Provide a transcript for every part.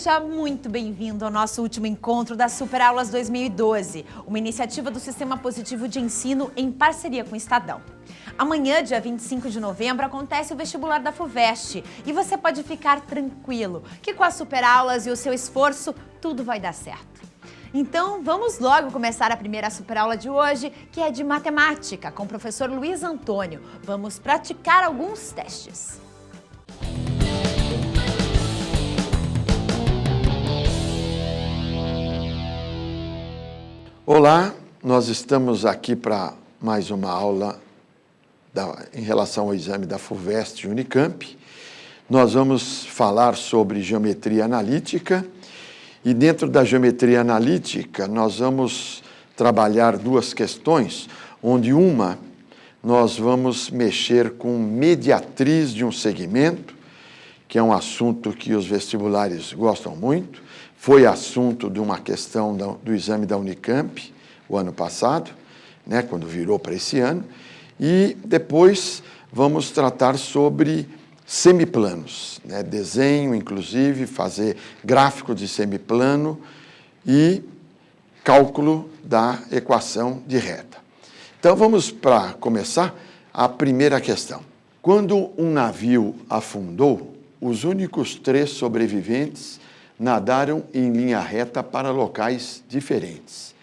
Seja muito bem-vindo ao nosso último encontro das Superaulas 2012, uma iniciativa do Sistema Positivo de Ensino em parceria com o Estadão. Amanhã, dia 25 de novembro, acontece o vestibular da FUVEST e você pode ficar tranquilo que com as Superaulas e o seu esforço, tudo vai dar certo. Então, vamos logo começar a primeira superaula de hoje, que é de matemática, com o professor Luiz Antônio. Vamos praticar alguns testes. Olá, nós estamos aqui para mais uma aula em relação ao exame da FUVEST e Unicamp. Nós vamos falar sobre geometria analítica e dentro da geometria analítica nós vamos trabalhar duas questões, onde uma nós vamos mexer com mediatriz de um segmento, que é um assunto que os vestibulares gostam muito. Foi assunto de uma questão do exame da Unicamp, o ano passado, né, quando virou para esse ano. E depois vamos tratar sobre semiplanos, né, desenho, inclusive, fazer gráfico de semiplano e cálculo da equação de reta. Então vamos, para começar, a primeira questão. Quando um navio afundou, os únicos 3 sobreviventes nadaram em linha reta para locais diferentes.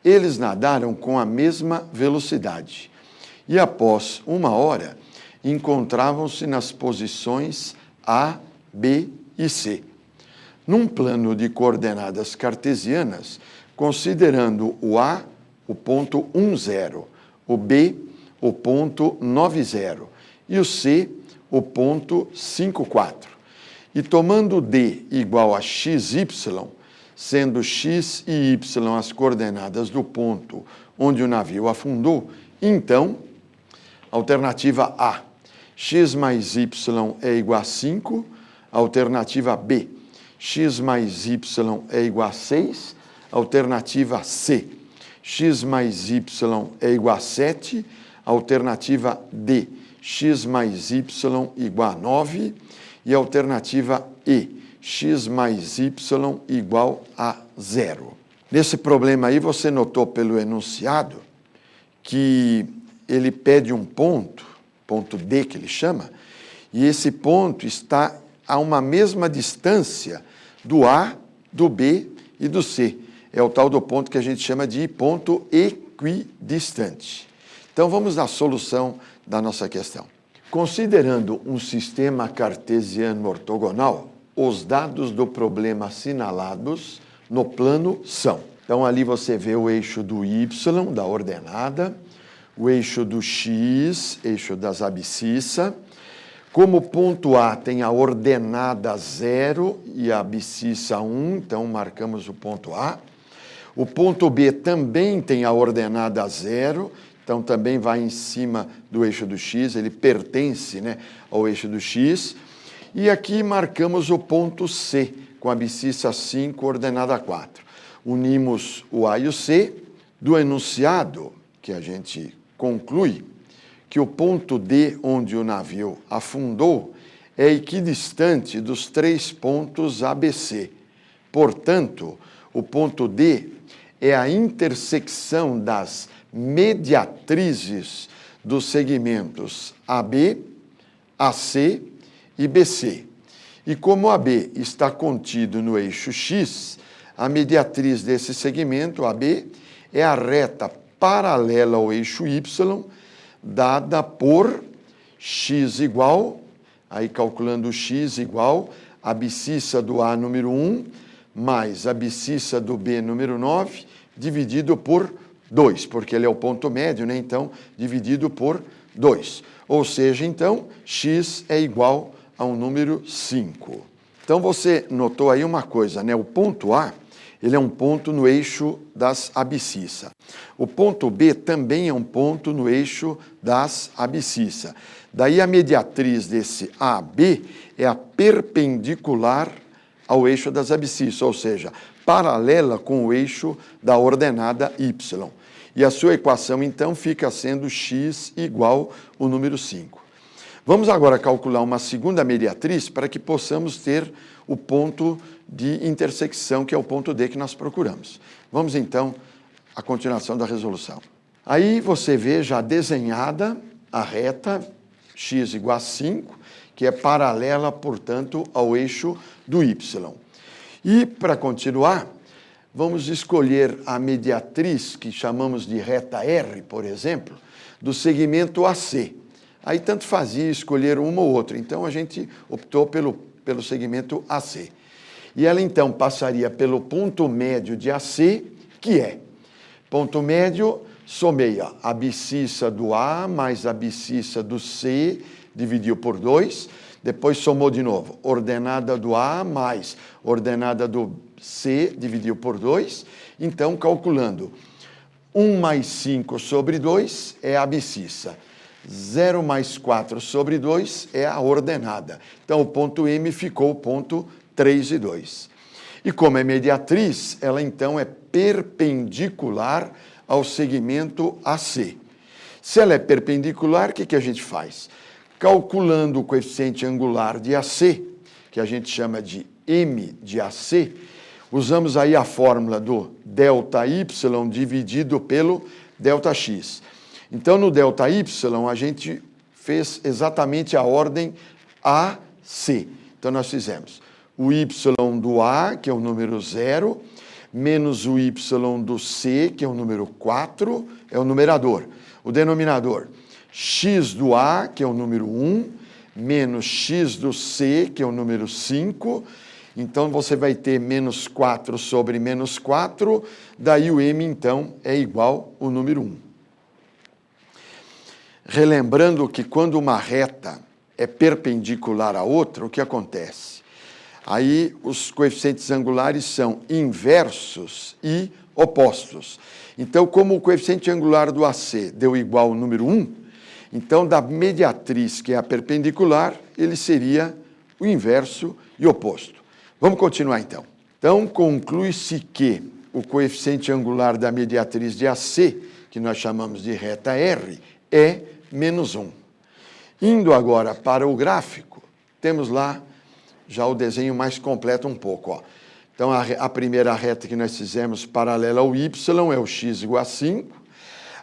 Eles nadaram com a mesma velocidade e, após 1 hora, encontravam-se nas posições A, B e C. Num plano de coordenadas cartesianas, considerando o A, o ponto 10, o B, o ponto 90 e o C, o ponto 54. E tomando D igual a XY, sendo X e Y as coordenadas do ponto onde o navio afundou, então, alternativa A, X mais Y é igual a 5, alternativa B, X mais Y é igual a 6, alternativa C, X mais Y é igual a 7, alternativa D, X mais Y igual a 9, e alternativa E, x mais y igual a 0. Nesse problema aí, você notou pelo enunciado que ele pede um ponto D que ele chama, e esse ponto está a uma mesma distância do A, do B e do C. É o tal do ponto que a gente chama de ponto equidistante. Então, vamos à solução da nossa questão. Considerando um sistema cartesiano ortogonal, os dados do problema assinalados no plano são. Então, ali você vê o eixo do y, da ordenada, o eixo do x, eixo das abscissa. Como o ponto A tem a ordenada 0 e a abscissa 1, então marcamos o ponto A. O ponto B também tem a ordenada 0, então também vai em cima do eixo do x, ele pertence, né, ao eixo do x. E aqui marcamos o ponto C, com a abscissa 5, ordenada 4. Unimos o A e o C. Do enunciado, que a gente conclui que o ponto D, onde o navio afundou, é equidistante dos 3 pontos ABC. Portanto, o ponto D é a intersecção das mediatrizes dos segmentos AB, AC e BC. E como AB está contido no eixo X, a mediatriz desse segmento, AB, é a reta paralela ao eixo Y, dada por x igual, aí calculando o x igual, a abscissa do A número 1, mais a abscissa do B número 9, dividido por 2, porque ele é o ponto médio, né? Então, dividido por 2. Ou seja, então, x é igual ao número 5. Então, você notou aí uma coisa, né? O ponto A, ele é um ponto no eixo das abscissa. O ponto B também é um ponto no eixo das abscissa. Daí, a mediatriz desse AB é a perpendicular ao eixo das abscissas, ou seja, paralela com o eixo da ordenada Y. E a sua equação, então, fica sendo x igual ao número 5. Vamos agora calcular uma segunda mediatriz para que possamos ter o ponto de intersecção, que é o ponto D que nós procuramos. Vamos então à continuação da resolução. Aí você vê já desenhada a reta x igual a 5, que é paralela, portanto, ao eixo do y. E, para continuar, vamos escolher a mediatriz, que chamamos de reta R, por exemplo, do segmento AC. Aí tanto fazia escolher uma ou outra, então a gente optou pelo segmento AC. E ela então passaria pelo ponto médio de AC, que é ponto médio, someia a abscissa do A mais a abscissa do C, dividiu por 2, depois somou de novo, ordenada do A mais ordenada do C, dividiu por 2, então calculando 1 mais 5 sobre 2 é a abscissa, 0 mais 4 sobre 2 é a ordenada. Então o ponto M ficou o ponto 3 e 2. E como é mediatriz, ela então é perpendicular ao segmento AC. Se ela é perpendicular, o que a gente faz? Calculando o coeficiente angular de AC, que a gente chama de M de AC, usamos aí a fórmula do ΔY dividido pelo ΔX. Então, no ΔY, a gente fez exatamente a ordem AC. Então, nós fizemos o Y do A, que é o número 0, menos o Y do C, que é o número 4, é o numerador. O denominador, x do A, que é o número 1, menos x do C, que é o número 5. Então, você vai ter menos 4 sobre menos 4, daí o M, então, é igual ao número 1. Relembrando que quando uma reta é perpendicular à outra, o que acontece? Aí os coeficientes angulares são inversos e opostos. Então, como o coeficiente angular do AC deu igual ao número 1, então da mediatriz, que é a perpendicular, ele seria o inverso e oposto. Vamos continuar então. Então, conclui-se que o coeficiente angular da mediatriz de AC, que nós chamamos de reta R, é menos 1. Indo agora para o gráfico, temos lá já o desenho mais completo um pouco. Ó. Então, a primeira reta que nós fizemos paralela ao y é o x igual a 5.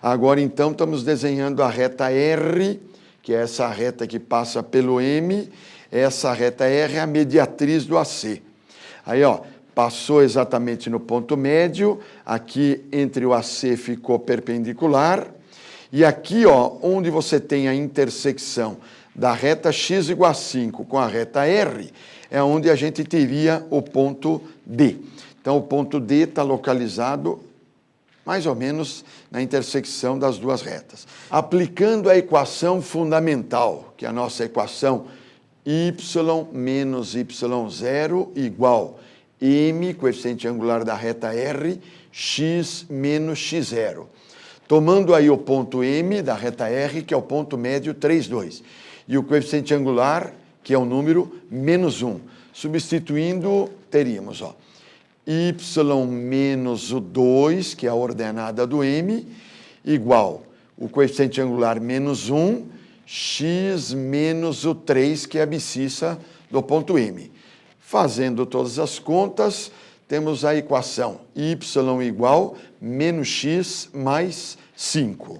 Agora, então, estamos desenhando a reta R, que é essa reta que passa pelo M. Essa reta R é a mediatriz do AC. Aí, ó, passou exatamente no ponto médio. Aqui, entre o AC, ficou perpendicular. E aqui, ó, onde você tem a intersecção da reta x igual a 5 com a reta R, é onde a gente teria o ponto D. Então, o ponto D está localizado mais ou menos na intersecção das duas retas. Aplicando a equação fundamental, que é a nossa equação y menos y0 igual m, coeficiente angular da reta R, x menos x0. Tomando aí o ponto M da reta R, que é o ponto médio 3, 2. E o coeficiente angular, que é o número menos 1. Substituindo, teríamos ó, y menos o 2, que é a ordenada do M, igual o coeficiente angular menos 1, x menos o 3, que é a abscissa do ponto M. Fazendo todas as contas, temos a equação y igual menos x mais 5.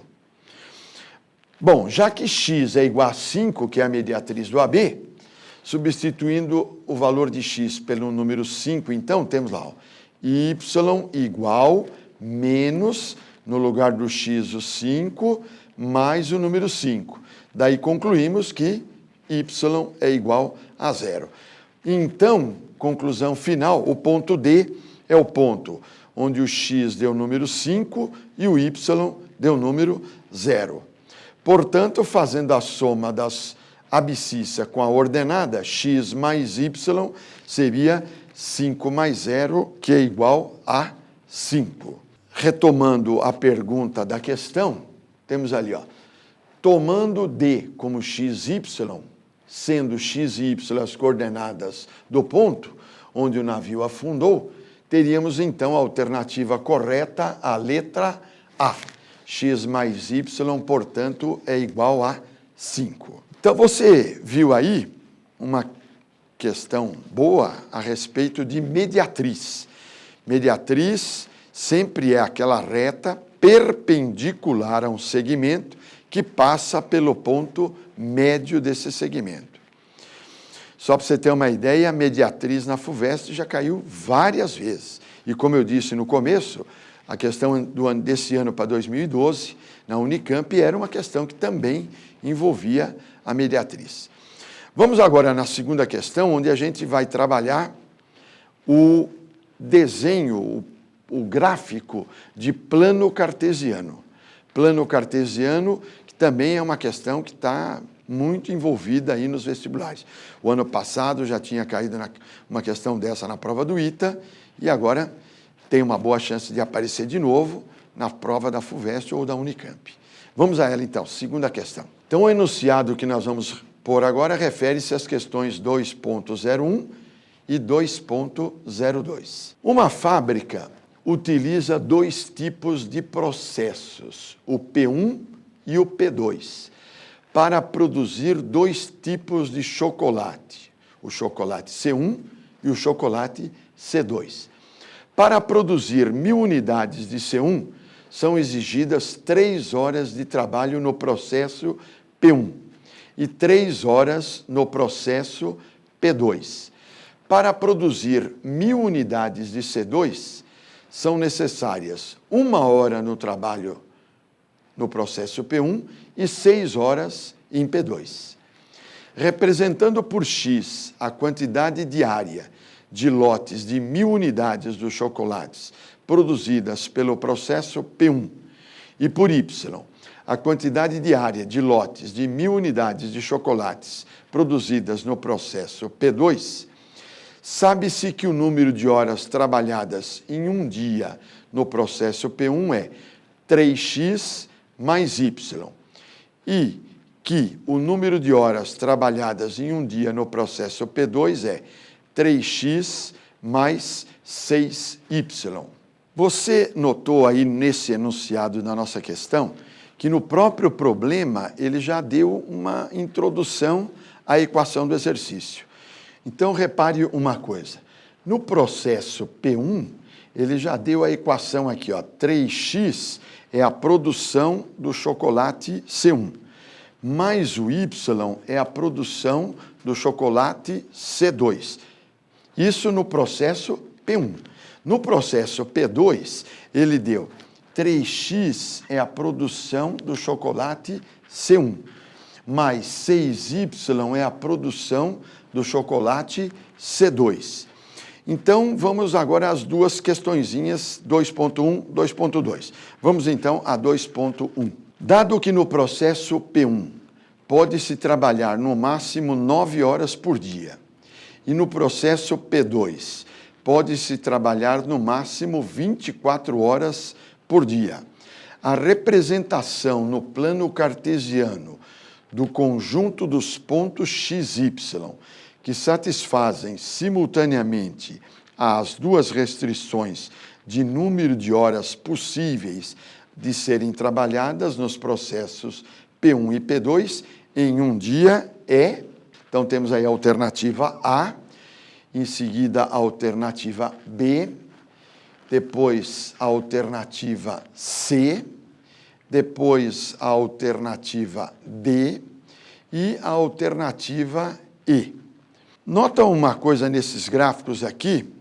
Bom, já que x é igual a 5, que é a mediatriz do AB, substituindo o valor de x pelo número 5, então, temos lá, ó, y igual menos, no lugar do x, o 5, mais o número 5. Daí concluímos que y é igual a 0. Então, conclusão final, o ponto D é o ponto onde o x deu o número 5 e o y deu o número 0. Portanto, fazendo a soma das abscissa com a ordenada, x mais y seria 5 mais 0, que é igual a 5. Retomando a pergunta da questão, temos ali, ó, tomando D como xy, sendo x e y as coordenadas do ponto onde o navio afundou, teríamos então a alternativa correta, a letra A. X mais y, portanto, é igual a 5. Então, você viu aí uma questão boa a respeito de mediatriz. Mediatriz sempre é aquela reta perpendicular a um segmento que passa pelo ponto médio desse segmento. Só para você ter uma ideia, a mediatriz na FUVEST já caiu várias vezes. E como eu disse no começo, a questão desse ano para 2012, na Unicamp, era uma questão que também envolvia a mediatriz. Vamos agora na segunda questão, onde a gente vai trabalhar o desenho, o gráfico de plano cartesiano. Plano cartesiano, que também é uma questão que está muito envolvida aí nos vestibulares. O ano passado já tinha caído uma questão dessa na prova do ITA, e agora tem uma boa chance de aparecer de novo na prova da FUVEST ou da Unicamp. Vamos a ela então, segunda questão. Então o enunciado que nós vamos pôr agora refere-se às questões 2.01 e 2.02. Uma fábrica utiliza dois tipos de processos, o P1 e o P2, para produzir dois tipos de chocolate, o chocolate C1 e o chocolate C2. Para produzir 1000 unidades de C1, são exigidas 3 horas de trabalho no processo P1 e 3 horas no processo P2. Para produzir 1000 unidades de C2, são necessárias 1 hora no trabalho no processo P1 e 6 horas em P2. Representando por X a quantidade diária de lotes de 1000 unidades dos chocolates produzidas pelo processo P1 e por Y a quantidade diária de lotes de 1000 unidades de chocolates produzidas no processo P2, sabe-se que o número de horas trabalhadas em um dia no processo P1 é 3x mais Y, e que o número de horas trabalhadas em um dia no processo P2 é 3x mais 6y. Você notou aí nesse enunciado da nossa questão que no próprio problema ele já deu uma introdução à equação do exercício. Então, repare uma coisa. No processo P1, ele já deu a equação aqui, ó, 3x é a produção do chocolate C1, mais o y é a produção do chocolate C2. Isso no processo P1. No processo P2, ele deu 3x é a produção do chocolate C1, mais 6y é a produção do chocolate C2. Então, vamos agora às duas questõezinhas, 2.1, 2.2. Vamos então a 2.1. Dado que no processo P1 pode-se trabalhar no máximo 9 horas por dia, e no processo P2 pode-se trabalhar no máximo 24 horas por dia, a representação no plano cartesiano do conjunto dos pontos XY que satisfazem simultaneamente as duas restrições de número de horas possíveis de serem trabalhadas nos processos P1 e P2 em um dia é... Então, temos aí a alternativa A, em seguida a alternativa B, depois a alternativa C, depois a alternativa D e a alternativa E. Nota uma coisa nesses gráficos aqui,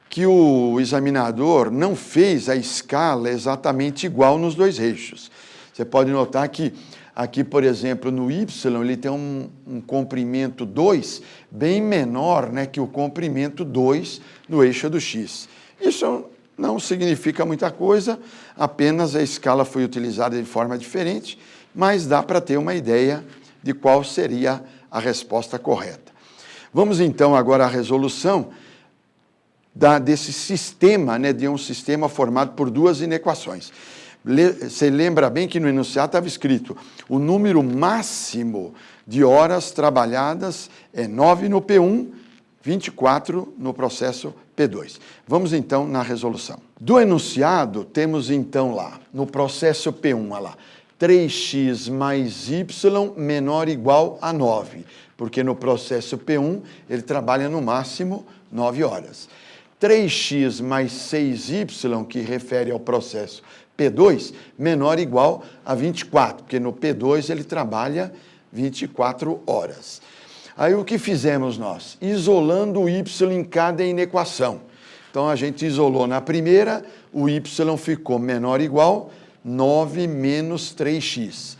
que o examinador não fez a escala exatamente igual nos dois eixos. Você pode notar que aqui, por exemplo, no Y, ele tem um comprimento 2 bem menor, né, que o comprimento 2 no eixo do X. Isso não significa muita coisa, apenas a escala foi utilizada de forma diferente, mas dá para ter uma ideia de qual seria a resposta correta. Vamos então agora à resolução desse sistema, né, de um sistema formado por duas inequações. Você lembra bem que no enunciado estava escrito o número máximo de horas trabalhadas é 9 no P1, 24 no processo P2. Vamos então na resolução. Do enunciado, temos então lá, no processo P1, olha lá, 3x mais y menor ou igual a 9, porque no processo P1 ele trabalha no máximo 9 horas. 3x mais 6y, que refere ao processo P2, menor ou igual a 24, porque no P2 ele trabalha 24 horas. Aí o que fizemos nós? Isolando o y em cada inequação. Então a gente isolou na primeira, o y ficou menor ou igual a 9 menos 3x.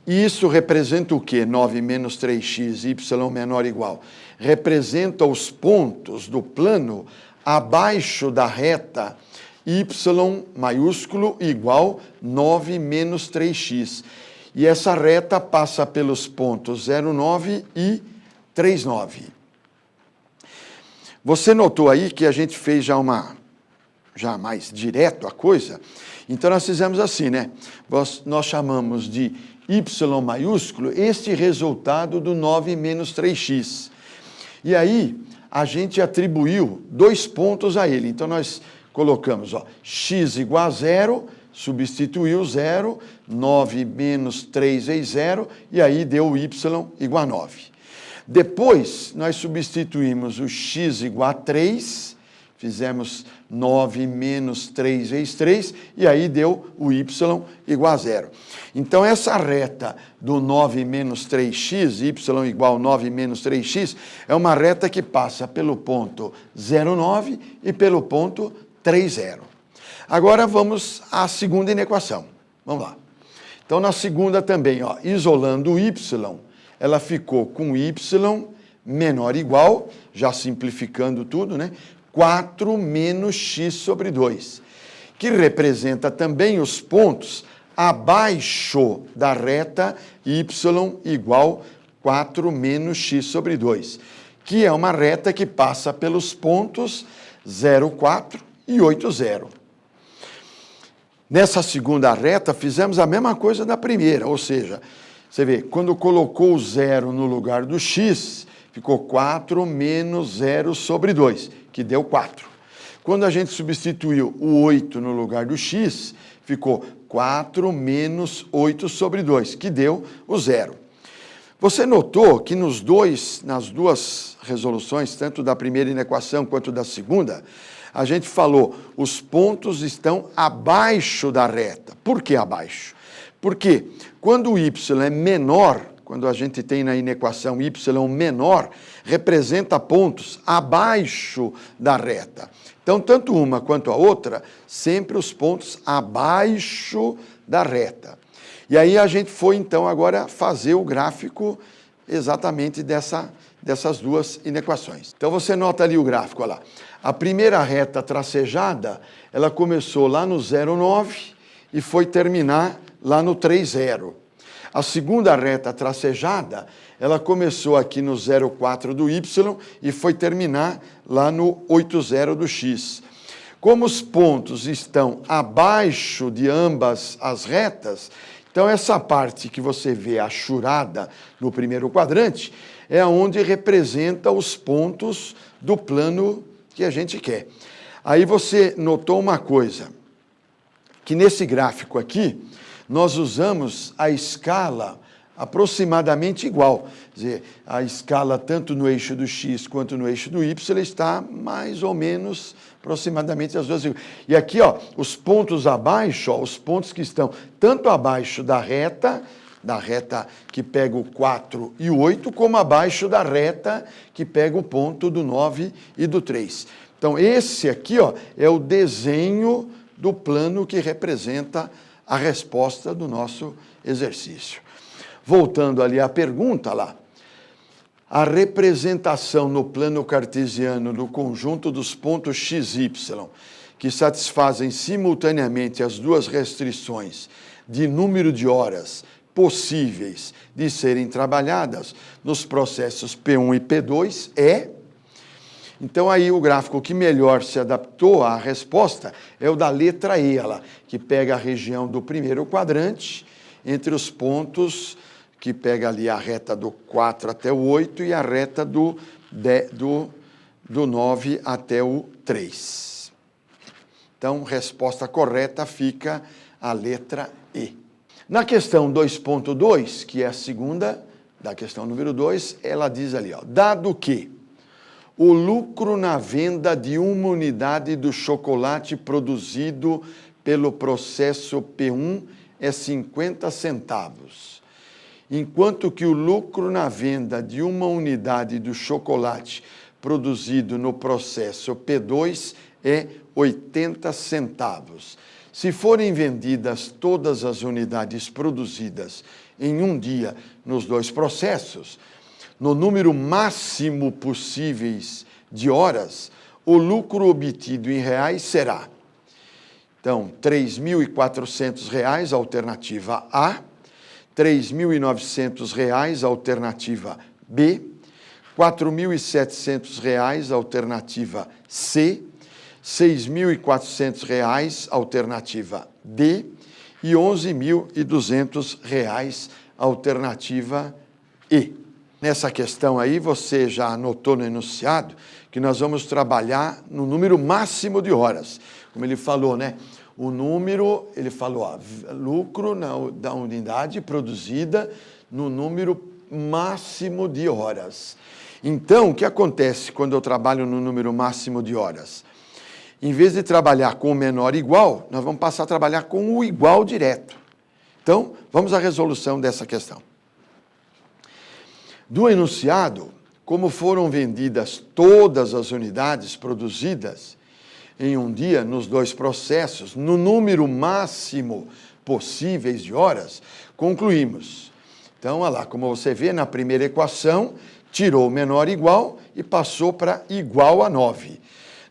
Isso representa o quê? 9 menos 3x, y menor ou igual. Representa os pontos do plano abaixo da reta y maiúsculo igual 9 menos 3x. E essa reta passa pelos pontos 0,9 e 3,9. Você notou aí que a gente fez já mais direto a coisa? Então nós fizemos assim, né? Nós chamamos de y maiúsculo este resultado do 9 menos 3x. E aí a gente atribuiu 2 pontos a ele. Então nós colocamos, x igual a 0, substituiu 0, 9 menos 3 vezes 0, e aí deu y igual a 9. Depois, nós substituímos o x igual a 3, fizemos 9 menos 3 vezes 3, e aí deu o y igual a 0. Então, essa reta do 9 menos 3x, y igual a 9 menos 3x, é uma reta que passa pelo ponto 0,9 e pelo ponto 3,0. Agora vamos à segunda inequação. Vamos lá. Então, na segunda também, isolando o y, ela ficou com y menor ou igual, já simplificando tudo, né? 4 menos x sobre 2, que representa também os pontos abaixo da reta y igual 4 menos x sobre 2, que é uma reta que passa pelos pontos 0,4 e 8,0. Nessa segunda reta, fizemos a mesma coisa da primeira, ou seja, você vê, quando colocou o 0 no lugar do x, ficou 4 menos 0 sobre 2, que deu 4. Quando a gente substituiu o 8 no lugar do x, ficou 4 menos 8 sobre 2, que deu o 0. Você notou que nas duas resoluções, tanto da primeira inequação quanto da segunda, a gente falou, os pontos estão abaixo da reta. Por que abaixo? Porque quando o y é menor, quando a gente tem na inequação y menor, representa pontos abaixo da reta. Então, tanto uma quanto a outra, sempre os pontos abaixo da reta. E aí a gente foi, então, agora fazer o gráfico exatamente dessas duas inequações. Então, você nota ali o gráfico, olha lá. A primeira reta tracejada, ela começou lá no 0,9 e foi terminar lá no 3,0. A segunda reta tracejada, ela começou aqui no 0,4 do y e foi terminar lá no 8,0 do x. Como os pontos estão abaixo de ambas as retas, então essa parte que você vê achurada no primeiro quadrante é onde representa os pontos do plano que a gente quer. Aí você notou uma coisa, que nesse gráfico aqui, nós usamos a escala aproximadamente igual. Quer dizer, a escala tanto no eixo do x quanto no eixo do y está mais ou menos aproximadamente as duas. E aqui, os pontos abaixo, os pontos que estão tanto abaixo da reta que pega o 4 e o 8, como abaixo da reta que pega o ponto do 9 e do 3. Então, esse aqui é o desenho do plano que representa a resposta do nosso exercício. Voltando ali à pergunta lá, a representação no plano cartesiano do conjunto dos pontos x, y, que satisfazem simultaneamente as duas restrições de número de horas possíveis de serem trabalhadas nos processos P1 e P2 é... Então, aí o gráfico que melhor se adaptou à resposta é o da letra E, que pega a região do primeiro quadrante, entre os pontos que pega ali a reta do 4 até o 8 e a reta do 9 até o 3. Então, resposta correta fica a letra E. Na questão 2.2, que é a segunda da questão número 2, ela diz ali, ó, dado que o lucro na venda de uma unidade do chocolate produzido pelo processo P1 é 50 centavos, enquanto que o lucro na venda de uma unidade do chocolate produzido no processo P2 é 80 centavos. Se forem vendidas todas as unidades produzidas em um dia nos dois processos, no número máximo possíveis de horas, o lucro obtido em reais será, então, R$ 3.400, alternativa A, R$ 3.900, alternativa B, R$ 4.700, alternativa C, R$ 6.400, alternativa D, e R$ 11.200, alternativa E. Nessa questão aí, você já anotou no enunciado que nós vamos trabalhar no número máximo de horas. Como ele falou, né? O número, ele falou, ó, lucro da unidade produzida no número máximo de horas. Então, o que acontece quando eu trabalho no número máximo de horas? Em vez de trabalhar com o menor igual, nós vamos passar a trabalhar com o igual direto. Então, vamos à resolução dessa questão. Do enunciado, como foram vendidas todas as unidades produzidas em um dia nos dois processos, no número máximo possíveis de horas, concluímos. Então, olha lá, como você vê na primeira equação, tirou o menor igual e passou para igual a 9.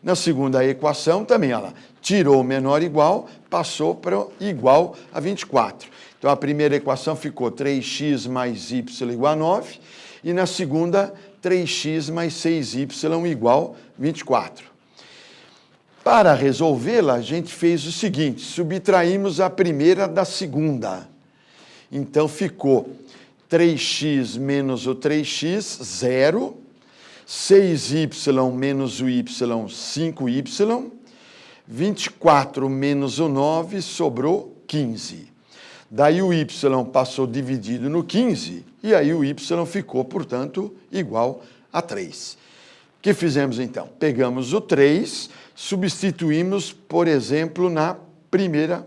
Na segunda equação também, olha lá, tirou o menor igual, passou para igual a 24. Então, a primeira equação ficou 3x mais y igual a 9, e na segunda, 3x mais 6y igual a 24. Para resolvê-la, a gente fez o seguinte, subtraímos a primeira da segunda. Então, ficou 3x menos o 3x, 0, 6y menos o y, 5y, 24 menos o 9, sobrou 15. Daí o y passou dividido no 15, e aí o y ficou, portanto, igual a 3. O que fizemos então? Pegamos o 3, substituímos, por exemplo, na primeira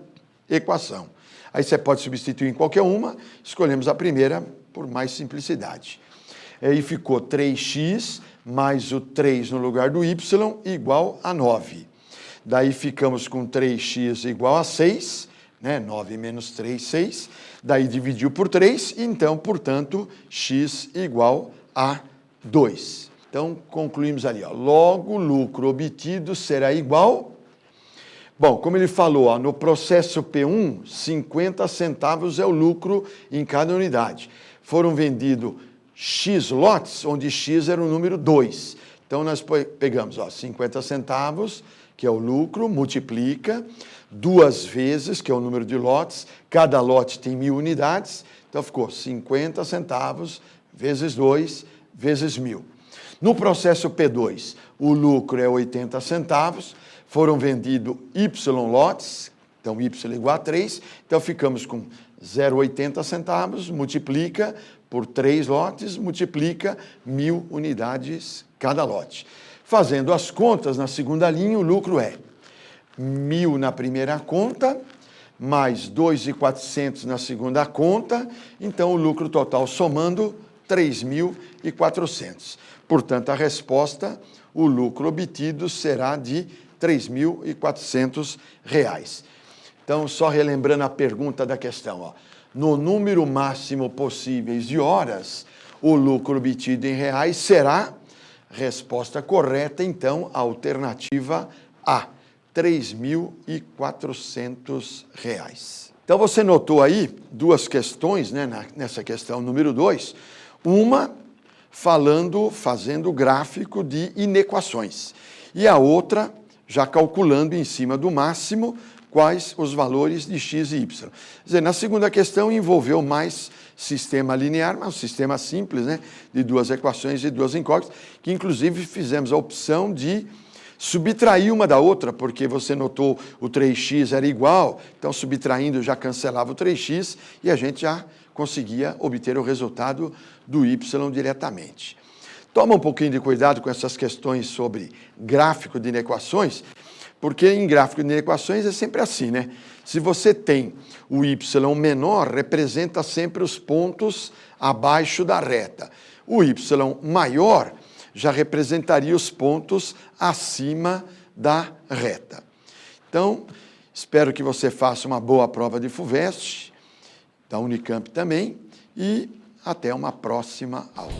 equação. Aí você pode substituir em qualquer uma, escolhemos a primeira por mais simplicidade. Aí ficou 3x mais o 3 no lugar do y igual a 9. Daí ficamos com 3x igual a 6, né? 9 menos 3, 6. Daí dividiu por 3, então, portanto, x igual a 2. Então, concluímos ali, ó, logo o lucro obtido será igual... Bom, como ele falou, ó, no processo P1, 50 centavos é o lucro em cada unidade. Foram vendidos X lotes, onde X era o número 2. Então, nós pegamos, ó, 50 centavos, que é o lucro, multiplica 2 vezes, que é o número de lotes, cada lote tem 1.000 unidades, então ficou 50 centavos vezes 2 vezes 1.000. No processo P2, o lucro é 80 centavos, foram vendidos Y lotes, então Y igual a 3, então ficamos com 0,80 centavos, multiplica por 3 lotes, multiplica 1.000 unidades cada lote. Fazendo as contas, na segunda linha, o lucro é 1.000 na primeira conta, mais 2.400 na segunda conta, então o lucro total somando 3.400. Portanto, a resposta, o lucro obtido será de R$ 3.400. Então, só relembrando a pergunta da questão, ó, no número máximo possíveis de horas, o lucro obtido em reais será, resposta correta, então, a alternativa A, R$ 3.400. Então, você notou aí duas questões, né, nessa questão número 2, uma fazendo gráfico de inequações, e a outra já calculando em cima do máximo quais os valores de x e y. Quer dizer, na segunda questão envolveu mais sistema linear, mas um sistema simples, né, de duas equações e duas incógnitas, que inclusive fizemos a opção de subtrair uma da outra, porque você notou o 3x era igual, então subtraindo já cancelava o 3x e a gente já conseguia obter o resultado do y diretamente. Toma um pouquinho de cuidado com essas questões sobre gráfico de inequações, porque em gráfico de inequações é sempre assim, né? Se você tem o y menor, representa sempre os pontos abaixo da reta. O y maior já representaria os pontos acima da reta. Então, espero que você faça uma boa prova de FUVEST, da Unicamp também, e até uma próxima aula.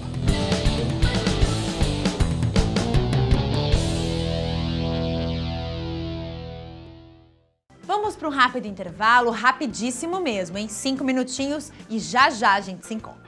Vamos para um rápido intervalo, rapidíssimo mesmo, em 5 minutinhos, e já já a gente se encontra.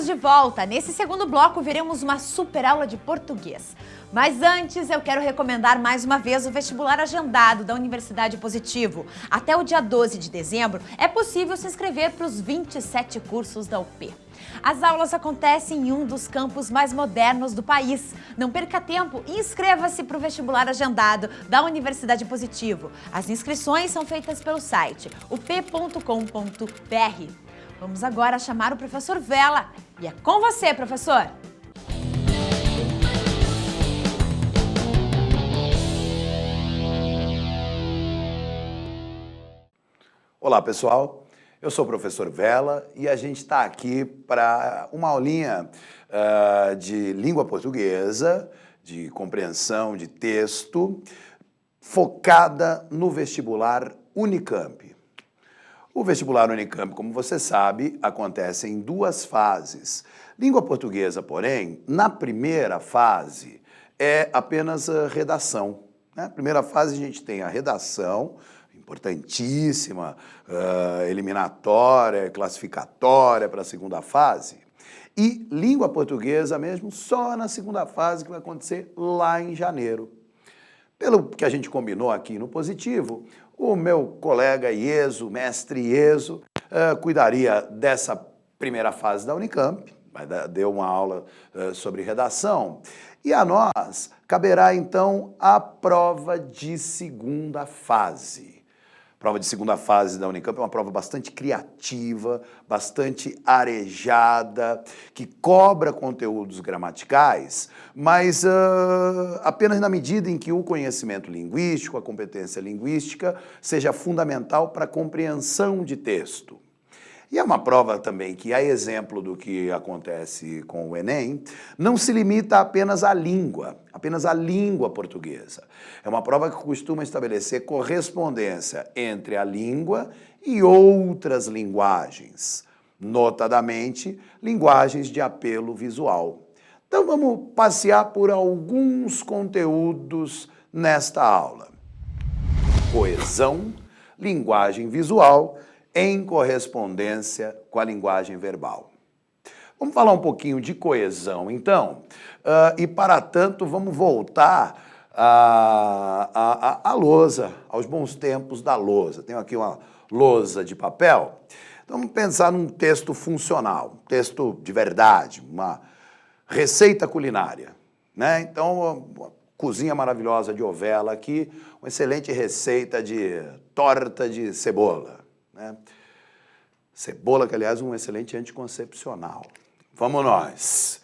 Estamos de volta. Nesse segundo bloco, veremos uma super aula de português. Mas antes, eu quero recomendar mais uma vez o vestibular agendado da Universidade Positivo. Até o dia 12 de dezembro, é possível se inscrever para os 27 cursos da UP. As aulas acontecem em um dos campos mais modernos do país. Não perca tempo e inscreva-se para o vestibular agendado da Universidade Positivo. As inscrições são feitas pelo site up.com.br. Vamos agora chamar o professor Vela. E é com você, professor! Olá, pessoal. Eu sou o professor Vela e a gente está aqui para uma aulinha de língua portuguesa, de compreensão de texto, focada no vestibular Unicamp. O vestibular Unicamp, como você sabe, acontece em duas fases. Língua portuguesa, porém, na primeira fase é apenas a redação. Na primeira fase a gente tem a redação, importantíssima, eliminatória, classificatória para a segunda fase. E língua portuguesa mesmo só na segunda fase, que vai acontecer lá em janeiro. Pelo que a gente combinou aqui no Positivo, o meu colega Ieso, mestre Ieso, cuidaria dessa primeira fase da Unicamp, deu uma aula sobre redação, e a nós caberá então a prova de segunda fase. A prova de segunda fase da Unicamp é uma prova bastante criativa, bastante arejada, que cobra conteúdos gramaticais, mas apenas na medida em que o conhecimento linguístico, a competência linguística, seja fundamental para a compreensão de texto. E é uma prova também que, a exemplo do que acontece com o Enem, não se limita apenas à língua portuguesa. É uma prova que costuma estabelecer correspondência entre a língua e outras linguagens, notadamente linguagens de apelo visual. Então vamos passear por alguns conteúdos nesta aula. Coesão, linguagem visual, em correspondência com a linguagem verbal. Vamos falar um pouquinho de coesão, então, e para tanto vamos voltar à lousa, aos bons tempos da lousa. Tenho aqui uma lousa de papel. Então vamos pensar num texto funcional, um texto de verdade, uma receita culinária, né? Então, uma cozinha maravilhosa de Ovela aqui, uma excelente receita de torta de cebola. Né? Cebola, que aliás é um excelente anticoncepcional. Vamos nós.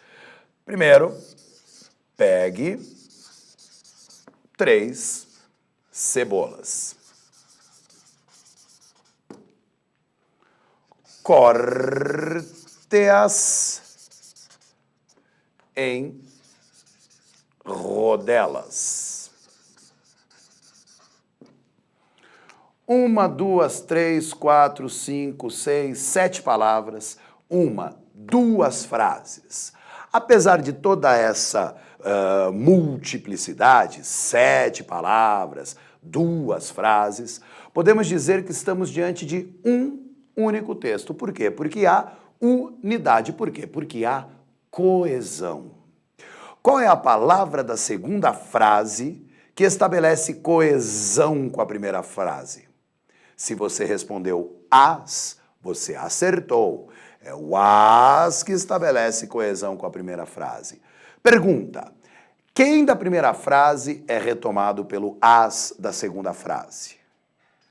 Primeiro, pegue 3 cebolas. Corte-as em rodelas. 1, 2, 3, 4, 5, 6, 7 palavras, 1, 2 frases. Apesar de toda essa multiplicidade, 7 palavras, 2 frases, podemos dizer que estamos diante de um único texto. Por quê? Porque há unidade. Por quê? Porque há coesão. Qual é a palavra da segunda frase que estabelece coesão com a primeira frase? Se você respondeu as, você acertou. É o as que estabelece coesão com a primeira frase. Pergunta: quem da primeira frase é retomado pelo as da segunda frase?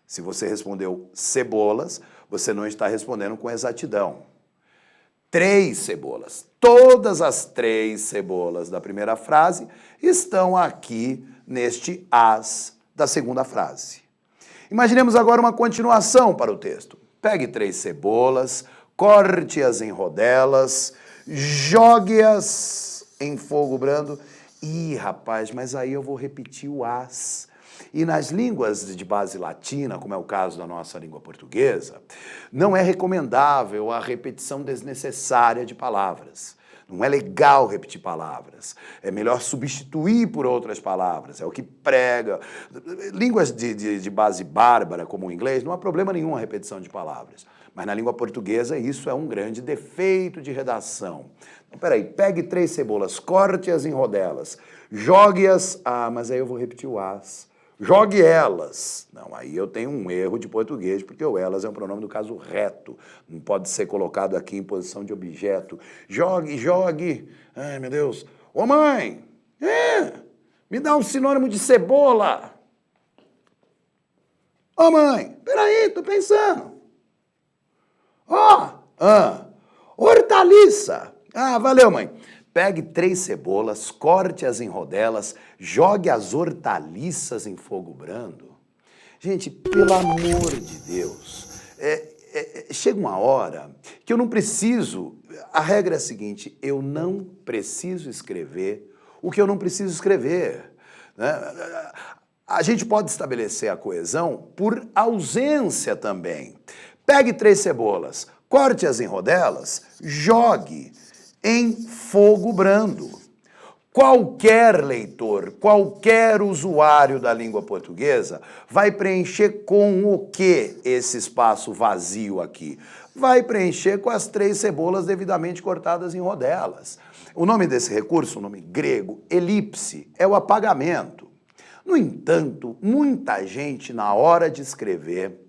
Se você respondeu cebolas, você não está respondendo com exatidão. 3 cebolas. Todas as 3 cebolas da primeira frase estão aqui neste as da segunda frase. Imaginemos agora uma continuação para o texto. Pegue 3 cebolas, corte-as em rodelas, jogue-as em fogo brando. Ih, rapaz, mas aí eu vou repetir o as. E nas línguas de base latina, como é o caso da nossa língua portuguesa, não é recomendável a repetição desnecessária de palavras. Não é legal repetir palavras. É melhor substituir por outras palavras. É o que prega. Línguas de base bárbara, como o inglês, não há problema nenhum a repetição de palavras. Mas na língua portuguesa isso é um grande defeito de redação. Então, peraí, pegue 3 cebolas, corte-as em rodelas, jogue-as... Ah, mas aí eu vou repetir o as. Jogue elas. Não, aí eu tenho um erro de português, porque o elas é um pronome do caso reto. Não pode ser colocado aqui em posição de objeto. Jogue, jogue. Ai, meu Deus. Ô, mãe, me dá um sinônimo de cebola. Ô, mãe, peraí, tô pensando. Hortaliça. Ah, valeu, mãe. Pegue 3 cebolas, corte-as em rodelas, jogue as hortaliças em fogo brando. Gente, pelo amor de Deus, chega uma hora que eu não preciso... A regra é a seguinte, eu não preciso escrever o que eu não preciso escrever, né? A gente pode estabelecer a coesão por ausência também. Pegue 3 cebolas, corte-as em rodelas, jogue em fogo brando. Qualquer leitor, qualquer usuário da língua portuguesa vai preencher com o que esse espaço vazio aqui? Vai preencher com as 3 cebolas devidamente cortadas em rodelas. O nome desse recurso, o nome grego, elipse, é o apagamento. No entanto, muita gente, na hora de escrever,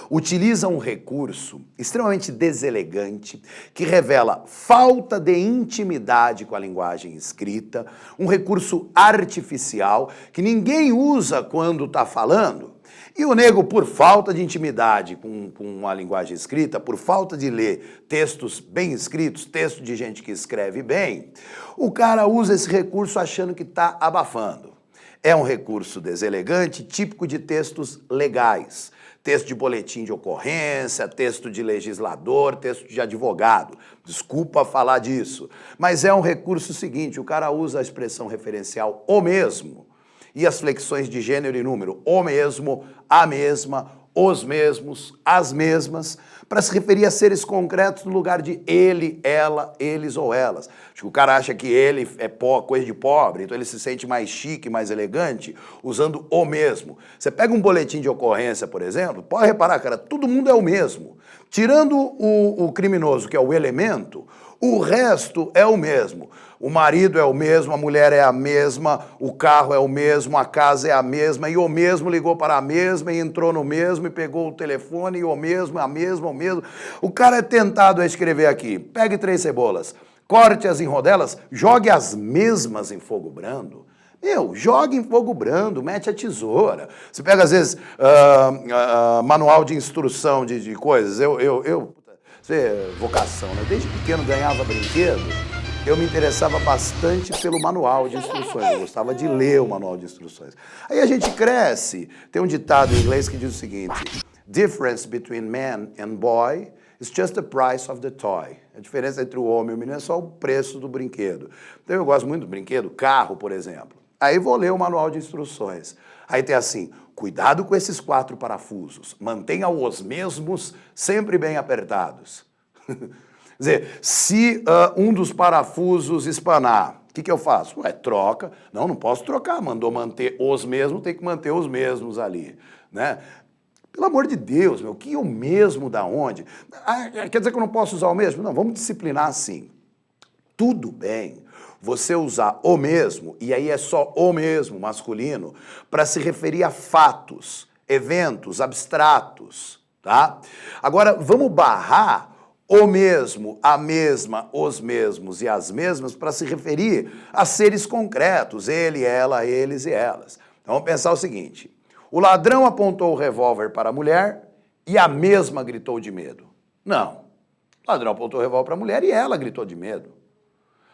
utiliza um recurso extremamente deselegante que revela falta de intimidade com a linguagem escrita, um recurso artificial que ninguém usa quando está falando. E o nego, por falta de intimidade com a linguagem escrita, por falta de ler textos bem escritos, texto de gente que escreve bem, o cara usa esse recurso achando que está abafando. É um recurso deselegante, típico de textos legais. Texto de boletim de ocorrência, texto de legislador, texto de advogado. Desculpa falar disso. Mas é um recurso seguinte, o cara usa a expressão referencial o mesmo e as flexões de gênero e número, o mesmo, a mesma, os mesmos, as mesmas, para se referir a seres concretos no lugar de ele, ela, eles ou elas. Acho que o cara acha que ele é coisa de pobre, então ele se sente mais chique, mais elegante, usando o mesmo. Você pega um boletim de ocorrência, por exemplo, pode reparar, cara, todo mundo é o mesmo. Tirando o criminoso, que é o elemento, o resto é o mesmo. O marido é o mesmo, a mulher é a mesma, o carro é o mesmo, a casa é a mesma, e o mesmo ligou para a mesma, e entrou no mesmo, e pegou o telefone, e o mesmo, a mesma, o mesmo. O cara é tentado a escrever aqui, pegue 3 cebolas, corte-as em rodelas, jogue as mesmas em fogo brando. Meu, joga em fogo brando, mete a tesoura. Você pega, às vezes, manual de instrução de coisas. Vocação, né? Desde pequeno ganhava brinquedo, eu me interessava bastante pelo manual de instruções. Eu gostava de ler o manual de instruções. Aí a gente cresce. Tem um ditado em inglês que diz o seguinte: difference between man and boy is just the price of the toy. A diferença entre o homem e o menino é só o preço do brinquedo. Então eu gosto muito do brinquedo, carro, por exemplo. Aí vou ler o manual de instruções. Aí tem assim: cuidado com esses 4 parafusos. Mantenha os mesmos sempre bem apertados. Quer dizer, se um dos parafusos espanar, o que eu faço? Ué, troca. Não posso trocar. Mandou manter os mesmos, tem que manter os mesmos ali, né? Pelo amor de Deus, meu, que o mesmo da onde? Quer dizer que eu não posso usar o mesmo? Não, vamos disciplinar assim. Tudo bem você usar o mesmo, e aí é só o mesmo, masculino, para se referir a fatos, eventos abstratos, tá? Agora, vamos barrar o mesmo, a mesma, os mesmos e as mesmas para se referir a seres concretos, ele, ela, eles e elas. Então vamos pensar o seguinte: o ladrão apontou o revólver para a mulher e a mesma gritou de medo. Não, o ladrão apontou o revólver para a mulher e ela gritou de medo.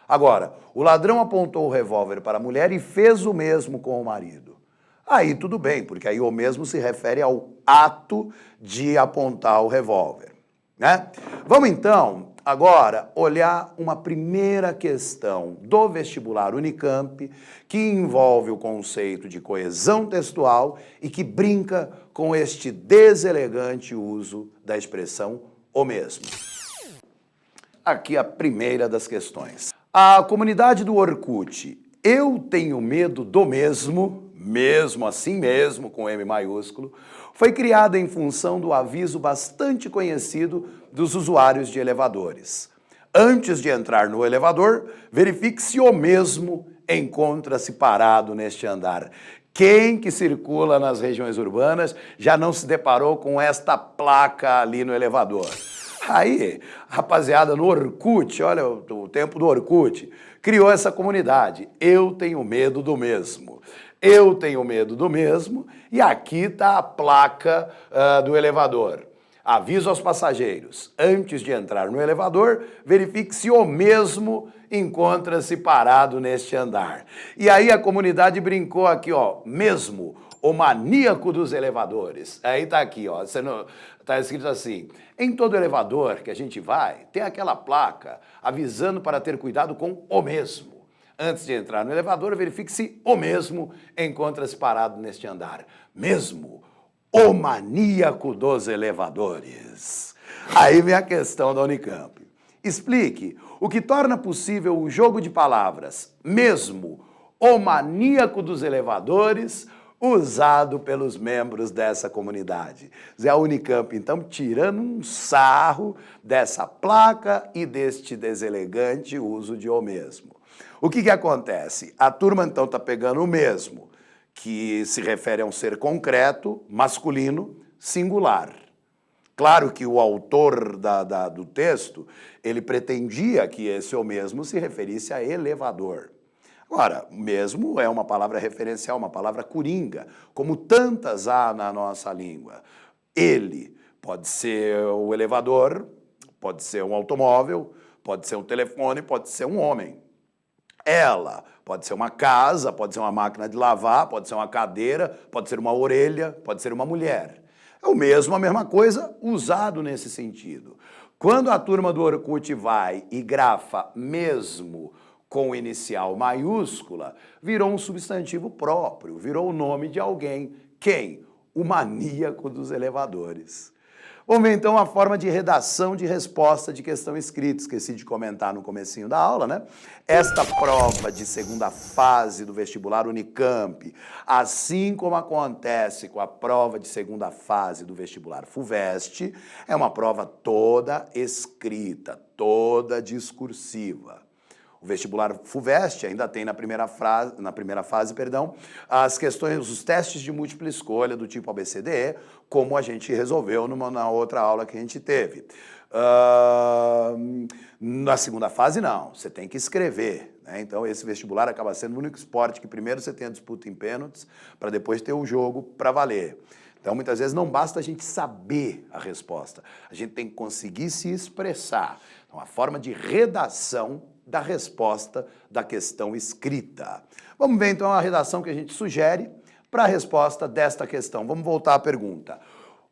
Agora, o ladrão apontou o revólver para a mulher e fez o mesmo com o marido. Aí tudo bem, porque aí o mesmo se refere ao ato de apontar o revólver, né? Vamos então, agora, olhar uma primeira questão do vestibular Unicamp que envolve o conceito de coesão textual e que brinca com este deselegante uso da expressão o mesmo. aqui a primeira das questões. A comunidade do Orkut, eu tenho medo do mesmo assim mesmo, com M maiúsculo, foi criada em função do aviso bastante conhecido dos usuários de elevadores. Antes de entrar no elevador, verifique se o mesmo encontra-se parado neste andar. Quem que circula nas regiões urbanas já não se deparou com esta placa ali no elevador? Aí, rapaziada, no Orkut, olha o tempo do Orkut, criou essa comunidade. Eu tenho medo do mesmo. Eu tenho medo do mesmo. E aqui está a placa do elevador. Aviso aos passageiros. Antes de entrar no elevador, verifique se o mesmo encontra-se parado neste andar. E aí a comunidade brincou aqui, ó, mesmo, o maníaco dos elevadores. Aí tá aqui, ó, tá escrito assim: em todo elevador que a gente vai, tem aquela placa avisando para ter cuidado com o mesmo. Antes de entrar no elevador, verifique se o mesmo encontra-se parado neste andar. Mesmo, o maníaco dos elevadores. Aí vem a questão da Unicamp. Explique o que torna possível o jogo de palavras, mesmo, o maníaco dos elevadores, usado pelos membros dessa comunidade. Zé, a Unicamp, então, tirando um sarro dessa placa e deste deselegante uso de o mesmo. O que acontece? A turma, então, está pegando o mesmo, que se refere a um ser concreto, masculino, singular. Claro que o autor do texto, ele pretendia que esse o mesmo se referisse a elevador. Agora, mesmo é uma palavra referencial, uma palavra coringa, como tantas há na nossa língua. Ele pode ser o elevador, pode ser um automóvel, pode ser um telefone, pode ser um homem. Ela pode ser uma casa, pode ser uma máquina de lavar, pode ser uma cadeira, pode ser uma orelha, pode ser uma mulher. É o mesmo, a mesma coisa, usado nesse sentido. Quando a turma do Orkut vai e grafa mesmo com inicial maiúscula, virou um substantivo próprio, virou o nome de alguém. Quem? O maníaco dos elevadores. Vamos ver então a forma de redação de resposta de questão escrita. Esqueci de comentar no comecinho da aula, né? Esta prova de segunda fase do vestibular Unicamp, assim como acontece com a prova de segunda fase do vestibular FUVEST, é uma prova toda escrita, toda discursiva. O vestibular FUVEST ainda tem na primeira fase, as questões, os testes de múltipla escolha do tipo ABCDE, como a gente resolveu na outra aula que a gente teve. Na segunda fase, não. Você tem que escrever, né? Então, esse vestibular acaba sendo o único esporte que primeiro você tem a disputa em pênaltis, para depois ter o jogo para valer. Então, muitas vezes, não basta a gente saber a resposta. A gente tem que conseguir se expressar. Então, a forma de redação da resposta da questão escrita. Vamos ver, então, a redação que a gente sugere para a resposta desta questão. Vamos voltar à pergunta.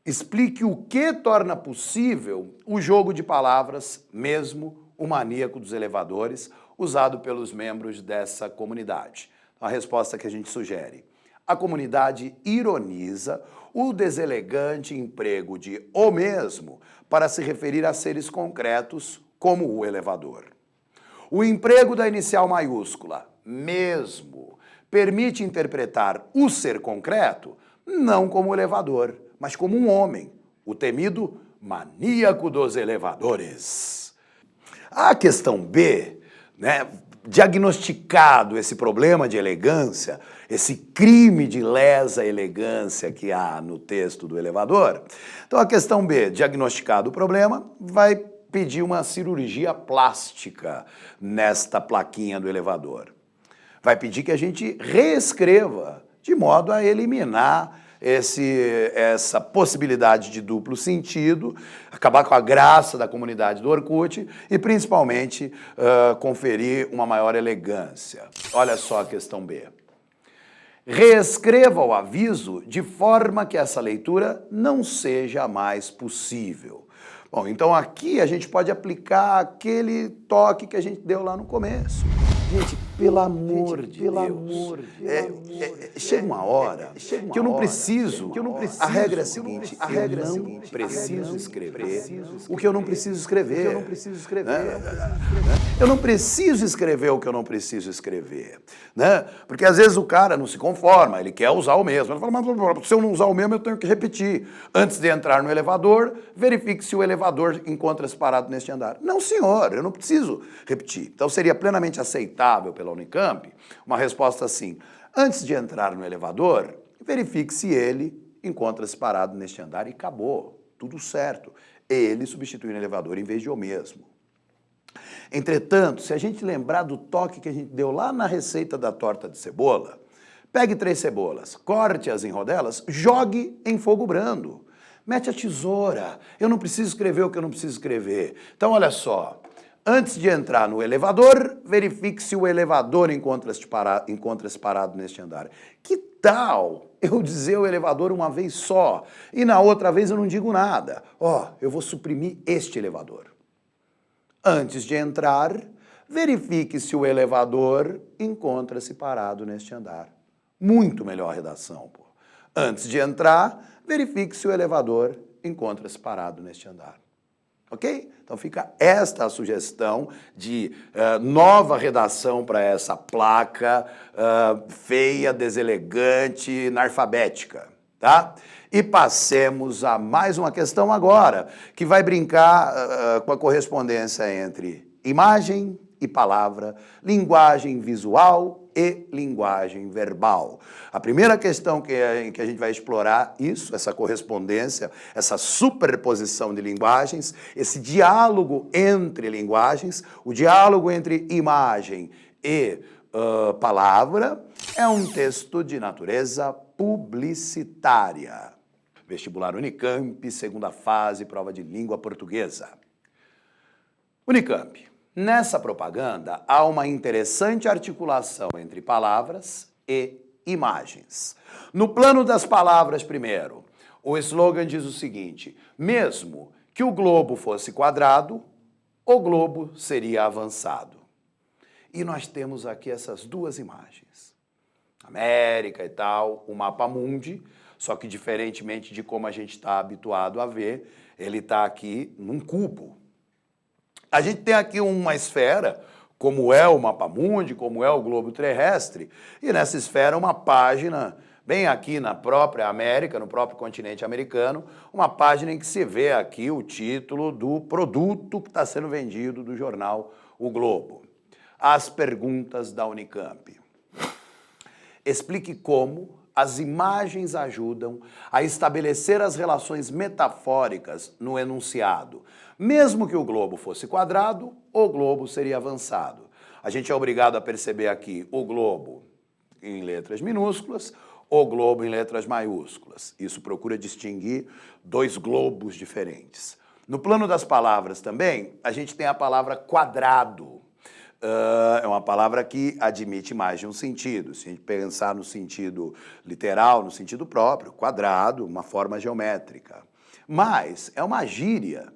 Explique o que torna possível o jogo de palavras, mesmo o maníaco dos elevadores, usado pelos membros dessa comunidade. A resposta que a gente sugere. A comunidade ironiza o deselegante emprego de o mesmo para se referir a seres concretos como o elevador. O emprego da inicial maiúscula, mesmo, permite interpretar o ser concreto não como elevador, mas como um homem, o temido maníaco dos elevadores. A questão B, né, diagnosticado esse problema de elegância, esse crime de lesa elegância que há no texto do elevador, então a questão B, diagnosticado o problema, vai pedir uma cirurgia plástica nesta plaquinha do elevador. Vai pedir que a gente reescreva de modo a eliminar essa possibilidade de duplo sentido, acabar com a graça da comunidade do Orkut e, principalmente, conferir uma maior elegância. Olha só a questão B. Reescreva o aviso de forma que essa leitura não seja mais possível. Bom, então aqui a gente pode aplicar aquele toque que a gente deu lá no começo. Gente, pelo amor de Deus. Chega uma hora que eu não preciso. A regra é a seguinte: eu não preciso escrever o que eu não preciso escrever. Eu não preciso escrever o que eu não preciso escrever, né? Porque às vezes o cara não se conforma, ele quer usar o mesmo. Ele fala, mas se eu não usar o mesmo, eu tenho que repetir. Antes de entrar no elevador, verifique se o elevador encontra-se parado neste andar. Não, senhor, eu não preciso repetir. Então seria plenamente aceitável pela Unicamp uma resposta assim: antes de entrar no elevador, verifique se ele encontra-se parado neste andar e acabou. Tudo certo. Ele substitui o elevador em vez de eu mesmo. Entretanto, se a gente lembrar do toque que a gente deu lá na receita da torta de cebola, pegue 3 cebolas, corte-as em rodelas, jogue em fogo brando. Mete a tesoura. Eu não preciso escrever o que eu não preciso escrever. Então, olha só. Antes de entrar no elevador, verifique se o elevador encontra-se parado neste andar. Que tal eu dizer o elevador uma vez só e na outra vez eu não digo nada? Eu vou suprimir este elevador. Antes de entrar, verifique se o elevador encontra-se parado neste andar. Muito melhor a redação, pô. Antes de entrar, verifique se o elevador encontra-se parado neste andar. Ok? Então fica esta a sugestão de nova redação para essa placa feia, deselegante, analfabética, tá? E passemos a mais uma questão agora, que vai brincar com a correspondência entre imagem e palavra, linguagem visual e linguagem verbal. A primeira questão que a gente vai explorar isso, essa correspondência, essa superposição de linguagens, esse diálogo entre linguagens, o diálogo entre imagem e palavra, é um texto de natureza publicitária. Vestibular Unicamp, segunda fase, prova de língua portuguesa. Unicamp. Nessa propaganda, há uma interessante articulação entre palavras e imagens. No plano das palavras, primeiro, o slogan diz o seguinte: mesmo que o globo fosse quadrado, o globo seria avançado. E nós temos aqui essas duas imagens. América e tal, o mapa mundi, só que diferentemente de como a gente está habituado a ver, ele está aqui num cubo. A gente tem aqui uma esfera, como é o mapa mundi, como é o globo terrestre, e nessa esfera uma página, bem aqui na própria América, no próprio continente americano, uma página em que se vê aqui o título do produto que está sendo vendido do jornal O Globo. As perguntas da Unicamp. Explique como as imagens ajudam a estabelecer as relações metafóricas no enunciado. Mesmo que o globo fosse quadrado, o globo seria avançado. A gente é obrigado a perceber aqui o globo em letras minúsculas, o globo em letras maiúsculas. Isso procura distinguir dois globos diferentes. No plano das palavras também, a gente tem a palavra quadrado. É uma palavra que admite mais de um sentido. Se a gente pensar no sentido literal, no sentido próprio, quadrado, uma forma geométrica. Mas é uma gíria.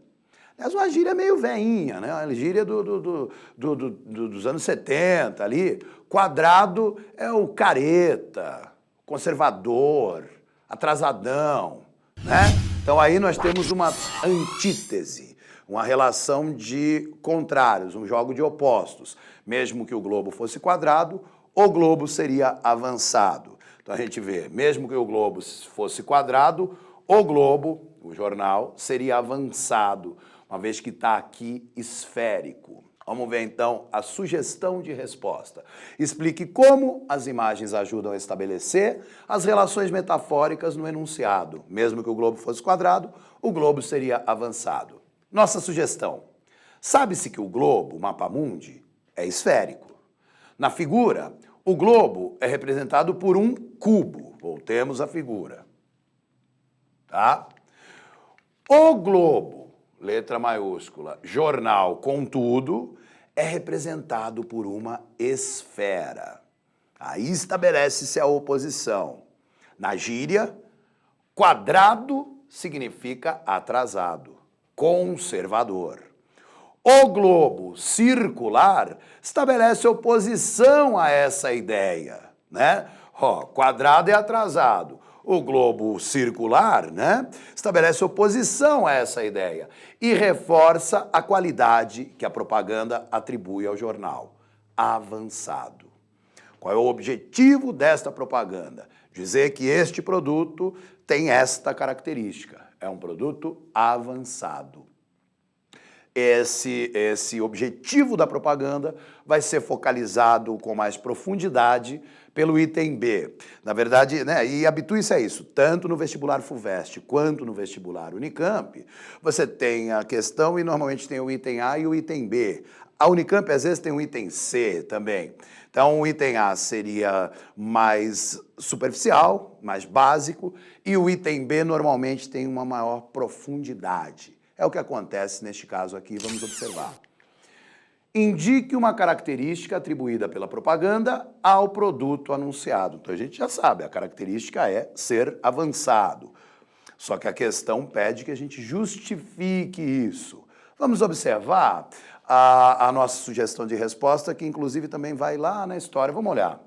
Aliás, uma gíria meio veinha, né? Uma gíria dos anos 70 ali. Quadrado é o careta, conservador, atrasadão, né? Então aí nós temos uma antítese. Uma relação de contrários, um jogo de opostos. Mesmo que o globo fosse quadrado, o globo seria avançado. Então a gente vê, mesmo que o globo fosse quadrado, o globo, o jornal, seria avançado, uma vez que está aqui esférico. Vamos ver então a sugestão de resposta. Explique como as imagens ajudam a estabelecer as relações metafóricas no enunciado. Mesmo que o globo fosse quadrado, o globo seria avançado. Nossa sugestão. Sabe-se que o globo, o mapa mundi, é esférico. Na figura, o globo é representado por um cubo. Voltemos à figura. Tá? O globo, letra maiúscula, jornal, contudo, é representado por uma esfera. Aí estabelece-se a oposição. Na gíria, quadrado significa atrasado, conservador. O globo circular estabelece oposição a essa ideia, né? Ó, quadrado é atrasado. O globo circular, né, estabelece oposição a essa ideia e reforça a qualidade que a propaganda atribui ao jornal. Avançado. Qual é o objetivo desta propaganda? Dizer que este produto tem esta característica. É um produto avançado. Esse objetivo da propaganda vai ser focalizado com mais profundidade pelo item B. Na verdade, né, e habitue-se a isso, tanto no vestibular FUVEST quanto no vestibular Unicamp, você tem a questão e normalmente tem o item A e o item B. A Unicamp às vezes tem um item C também. Então o item A seria mais superficial, mais básico, e o item B normalmente tem uma maior profundidade. É o que acontece neste caso aqui, vamos observar. Indique uma característica atribuída pela propaganda ao produto anunciado. Então a gente já sabe, a característica é ser avançado. Só que a questão pede que a gente justifique isso. Vamos observar a nossa sugestão de resposta, que inclusive também vai lá na história. Vamos olhar.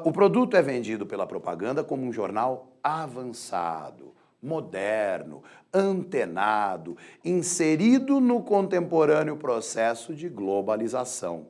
O produto é vendido pela propaganda como um jornal avançado, moderno, antenado, inserido no contemporâneo processo de globalização.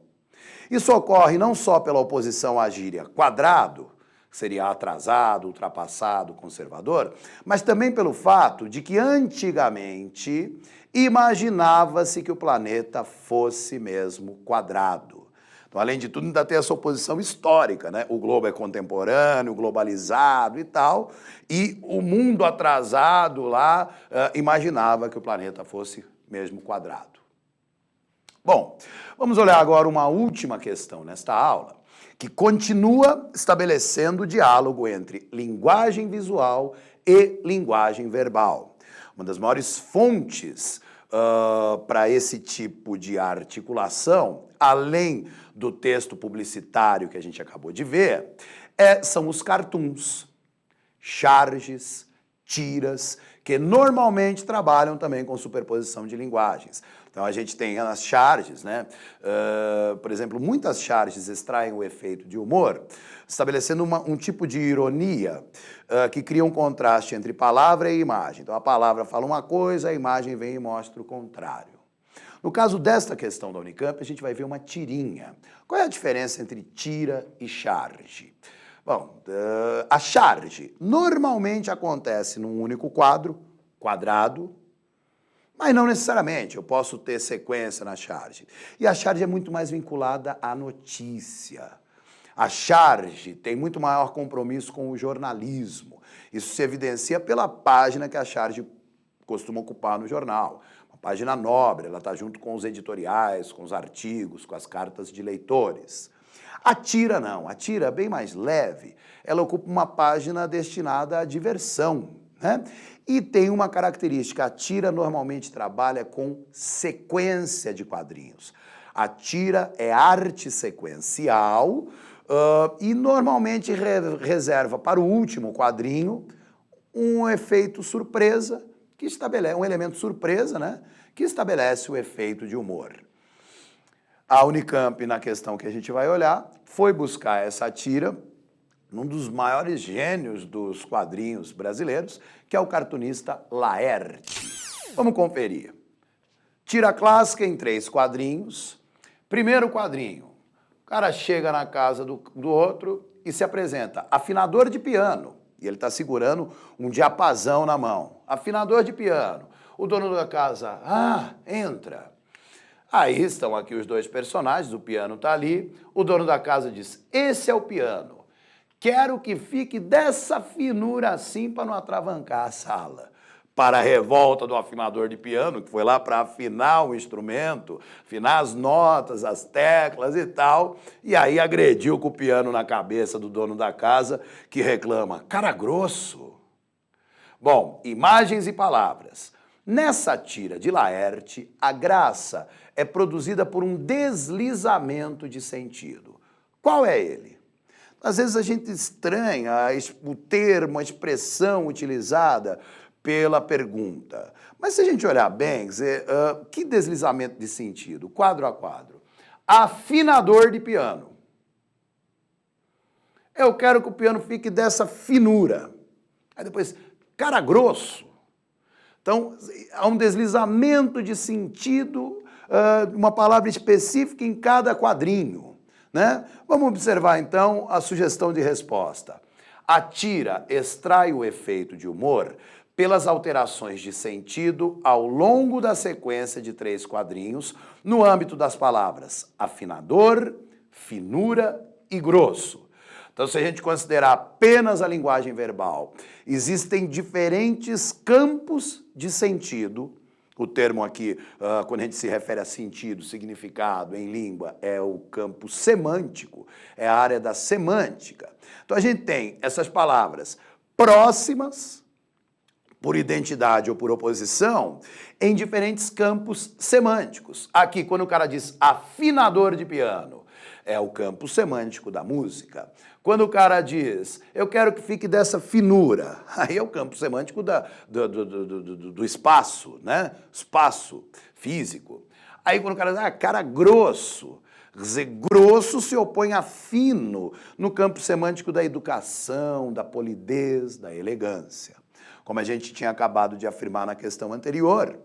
Isso ocorre não só pela oposição à gíria quadrado, que seria atrasado, ultrapassado, conservador, mas também pelo fato de que antigamente imaginava-se que o planeta fosse mesmo quadrado. Então, além de tudo, ainda tem essa oposição histórica, né? O globo é contemporâneo, globalizado e tal, e o mundo atrasado lá imaginava que o planeta fosse mesmo quadrado. Bom, vamos olhar agora uma última questão nesta aula, que continua estabelecendo o diálogo entre linguagem visual e linguagem verbal. Uma das maiores fontes para esse tipo de articulação, além do texto publicitário que a gente acabou de ver, são os cartoons, charges, tiras, que normalmente trabalham também com superposição de linguagens. Então a gente tem as charges, né? Por exemplo, muitas charges extraem o efeito de humor, estabelecendo um tipo de ironia que cria um contraste entre palavra e imagem. Então a palavra fala uma coisa, a imagem vem e mostra o contrário. No caso desta questão da Unicamp, a gente vai ver uma tirinha. Qual é a diferença entre tira e charge? Bom, a charge normalmente acontece num único quadro, quadrado, mas não necessariamente, eu posso ter sequência na charge. E a charge é muito mais vinculada à notícia. A charge tem muito maior compromisso com o jornalismo. Isso se evidencia pela página que a charge costuma ocupar no jornal. Uma página nobre, ela está junto com os editoriais, com os artigos, com as cartas de leitores. A tira não, a tira é bem mais leve, ela ocupa uma página destinada à diversão, né? E tem uma característica, a tira normalmente trabalha com sequência de quadrinhos. A tira é arte sequencial e normalmente reserva para o último quadrinho um efeito surpresa, que estabelece um elemento surpresa, né? Que estabelece o efeito de humor. A Unicamp, na questão que a gente vai olhar, foi buscar essa tira num dos maiores gênios dos quadrinhos brasileiros, que é o cartunista Laerte. Vamos conferir. Tira clássica em 3 quadrinhos. Primeiro quadrinho. O cara chega na casa do outro e se apresenta. Afinador de piano. E ele está segurando um diapasão na mão. Afinador de piano. O dono da casa, entra. Aí estão aqui os 2 personagens, o piano está ali. O dono da casa diz, esse é o piano. Quero que fique dessa finura assim para não atravancar a sala. Para a revolta do afinador de piano, que foi lá para afinar o instrumento, afinar as notas, as teclas e tal, e aí agrediu com o piano na cabeça do dono da casa, que reclama, cara grosso. Bom, imagens e palavras. Nessa tira de Laerte, a graça é produzida por um deslizamento de sentido. Qual é ele? Às vezes a gente estranha o termo, a expressão utilizada pela pergunta. Mas se a gente olhar bem, que deslizamento de sentido, quadro a quadro. Afinador de piano. Eu quero que o piano fique dessa finura. Aí depois, cara grosso. Então, há um deslizamento de sentido, uma palavra específica em cada quadrinho, né? Vamos observar, então, a sugestão de resposta. A tira extrai o efeito de humor pelas alterações de sentido ao longo da sequência de 3 quadrinhos no âmbito das palavras afinador, finura e grosso. Então, se a gente considerar apenas a linguagem verbal, existem diferentes campos de sentido. O termo aqui, quando a gente se refere a sentido, significado em língua, é o campo semântico, é a área da semântica. Então, a gente tem essas palavras próximas, por identidade ou por oposição, em diferentes campos semânticos. Aqui, quando o cara diz afinador de piano, é o campo semântico da música. Quando o cara diz, eu quero que fique dessa finura, aí é o campo semântico do espaço, né? Espaço físico. Aí quando o cara diz, cara grosso, quer dizer, grosso se opõe a fino no campo semântico da educação, da polidez, da elegância. Como a gente tinha acabado de afirmar na questão anterior,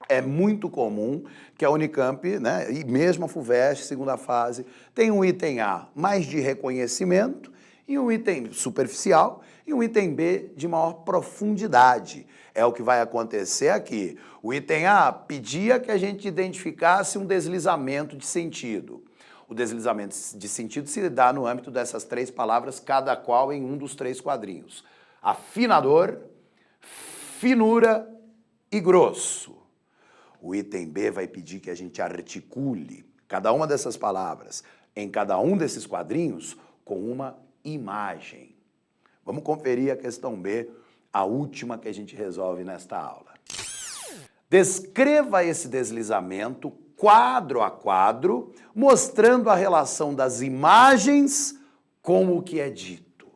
é muito comum que a Unicamp, né, e mesmo a FUVEST, segunda fase, tem um item A mais de reconhecimento, e um item superficial, e um item B de maior profundidade. É o que vai acontecer aqui. O item A pedia que a gente identificasse um deslizamento de sentido. O deslizamento de sentido se dá no âmbito dessas 3 palavras, cada qual em um dos 3 quadrinhos. Afinador, finura e grosso. O item B vai pedir que a gente articule cada uma dessas palavras em cada um desses quadrinhos com uma imagem. Vamos conferir a questão B, a última que a gente resolve nesta aula. Descreva esse deslizamento quadro a quadro, mostrando a relação das imagens com o que é dito.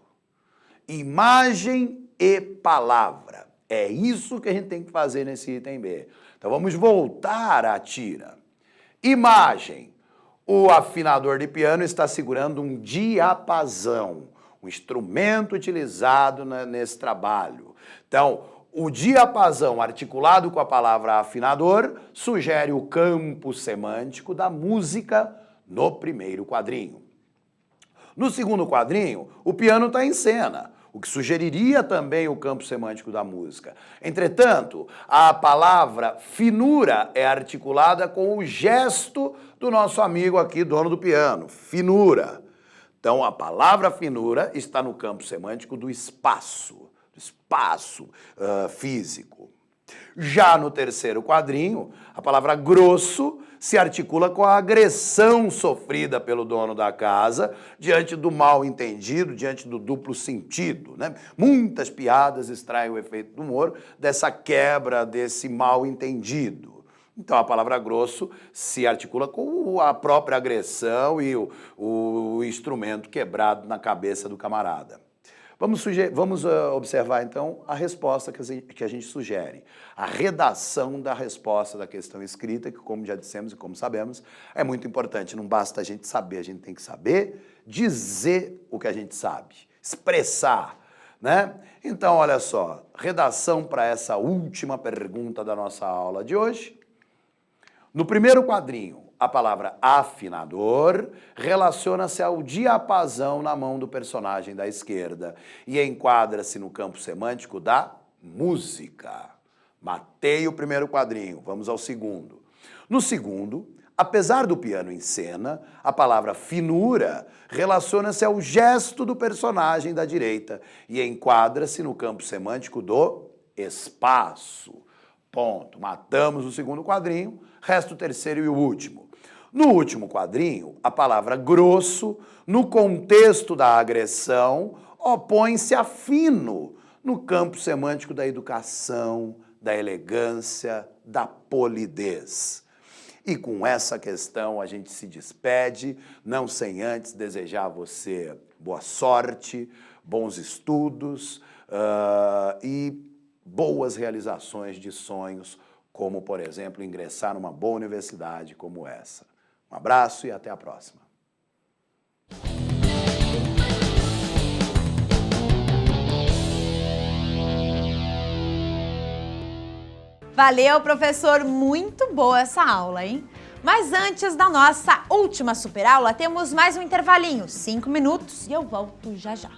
Imagem e palavra. É isso que a gente tem que fazer nesse item B. Então vamos voltar à tira. Imagem. O afinador de piano está segurando um diapasão, um instrumento utilizado nesse trabalho. Então, o diapasão articulado com a palavra afinador sugere o campo semântico da música no primeiro quadrinho. No segundo quadrinho, o piano está em cena, o que sugeriria também o campo semântico da música. Entretanto, a palavra finura é articulada com o gesto do nosso amigo aqui, dono do piano, finura. Então, a palavra finura está no campo semântico do espaço físico. Já no terceiro quadrinho, a palavra grosso se articula com a agressão sofrida pelo dono da casa diante do mal entendido, diante do duplo sentido, né? Muitas piadas extraem o efeito do humor dessa quebra, desse mal entendido. Então a palavra grosso se articula com a própria agressão e o instrumento quebrado na cabeça do camarada. Vamos observar, então, a resposta que a gente sugere. A redação da resposta da questão escrita, que, como já dissemos e como sabemos, é muito importante. Não basta a gente saber, a gente tem que saber dizer o que a gente sabe, expressar, né? Então, olha só, redação para essa última pergunta da nossa aula de hoje. No primeiro quadrinho, a palavra afinador relaciona-se ao diapasão na mão do personagem da esquerda e enquadra-se no campo semântico da música. Matei o primeiro quadrinho, vamos ao segundo. No segundo, apesar do piano em cena, a palavra finura relaciona-se ao gesto do personagem da direita e enquadra-se no campo semântico do espaço. Ponto. Matamos o segundo quadrinho, resta o terceiro e o último. No último quadrinho, a palavra grosso, no contexto da agressão, opõe-se a fino, no campo semântico da educação, da elegância, da polidez. E com essa questão a gente se despede, não sem antes desejar a você boa sorte, bons estudos e boas realizações de sonhos, como, por exemplo, ingressar numa boa universidade como essa. Um abraço e até a próxima. Valeu, professor! Muito boa essa aula, hein? Mas antes da nossa última super aula, temos mais um intervalinho, 5 minutos, e eu volto já já.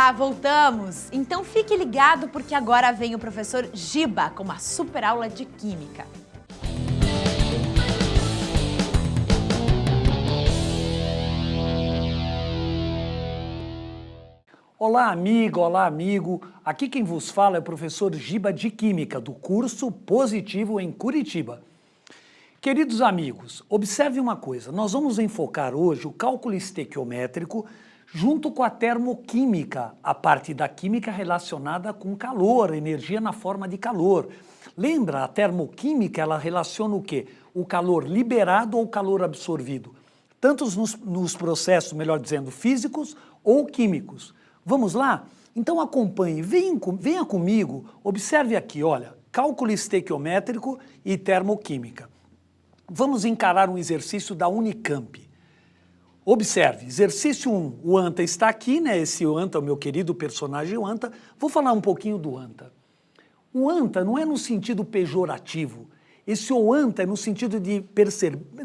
Olá, voltamos! Então fique ligado porque agora vem o professor Giba com uma super aula de Química. Olá, amiga, olá, amigo. Aqui quem vos fala é o professor Giba de Química, do curso Positivo em Curitiba. Queridos amigos, observe uma coisa. Nós vamos enfocar hoje o cálculo estequiométrico junto com a termoquímica, a parte da química relacionada com calor, energia na forma de calor. Lembra, a termoquímica, ela relaciona o quê? O calor liberado ou calor absorvido, tanto nos processos, melhor dizendo, físicos ou químicos. Vamos lá? Então acompanhe, venha comigo, observe aqui, olha, cálculo estequiométrico e termoquímica. Vamos encarar um exercício da Unicamp. Observe, exercício 1, o Anta está aqui, né? Esse Anta, o meu querido personagem Anta. Vou falar um pouquinho do Anta. O Anta não é no sentido pejorativo. Esse Anta é no sentido de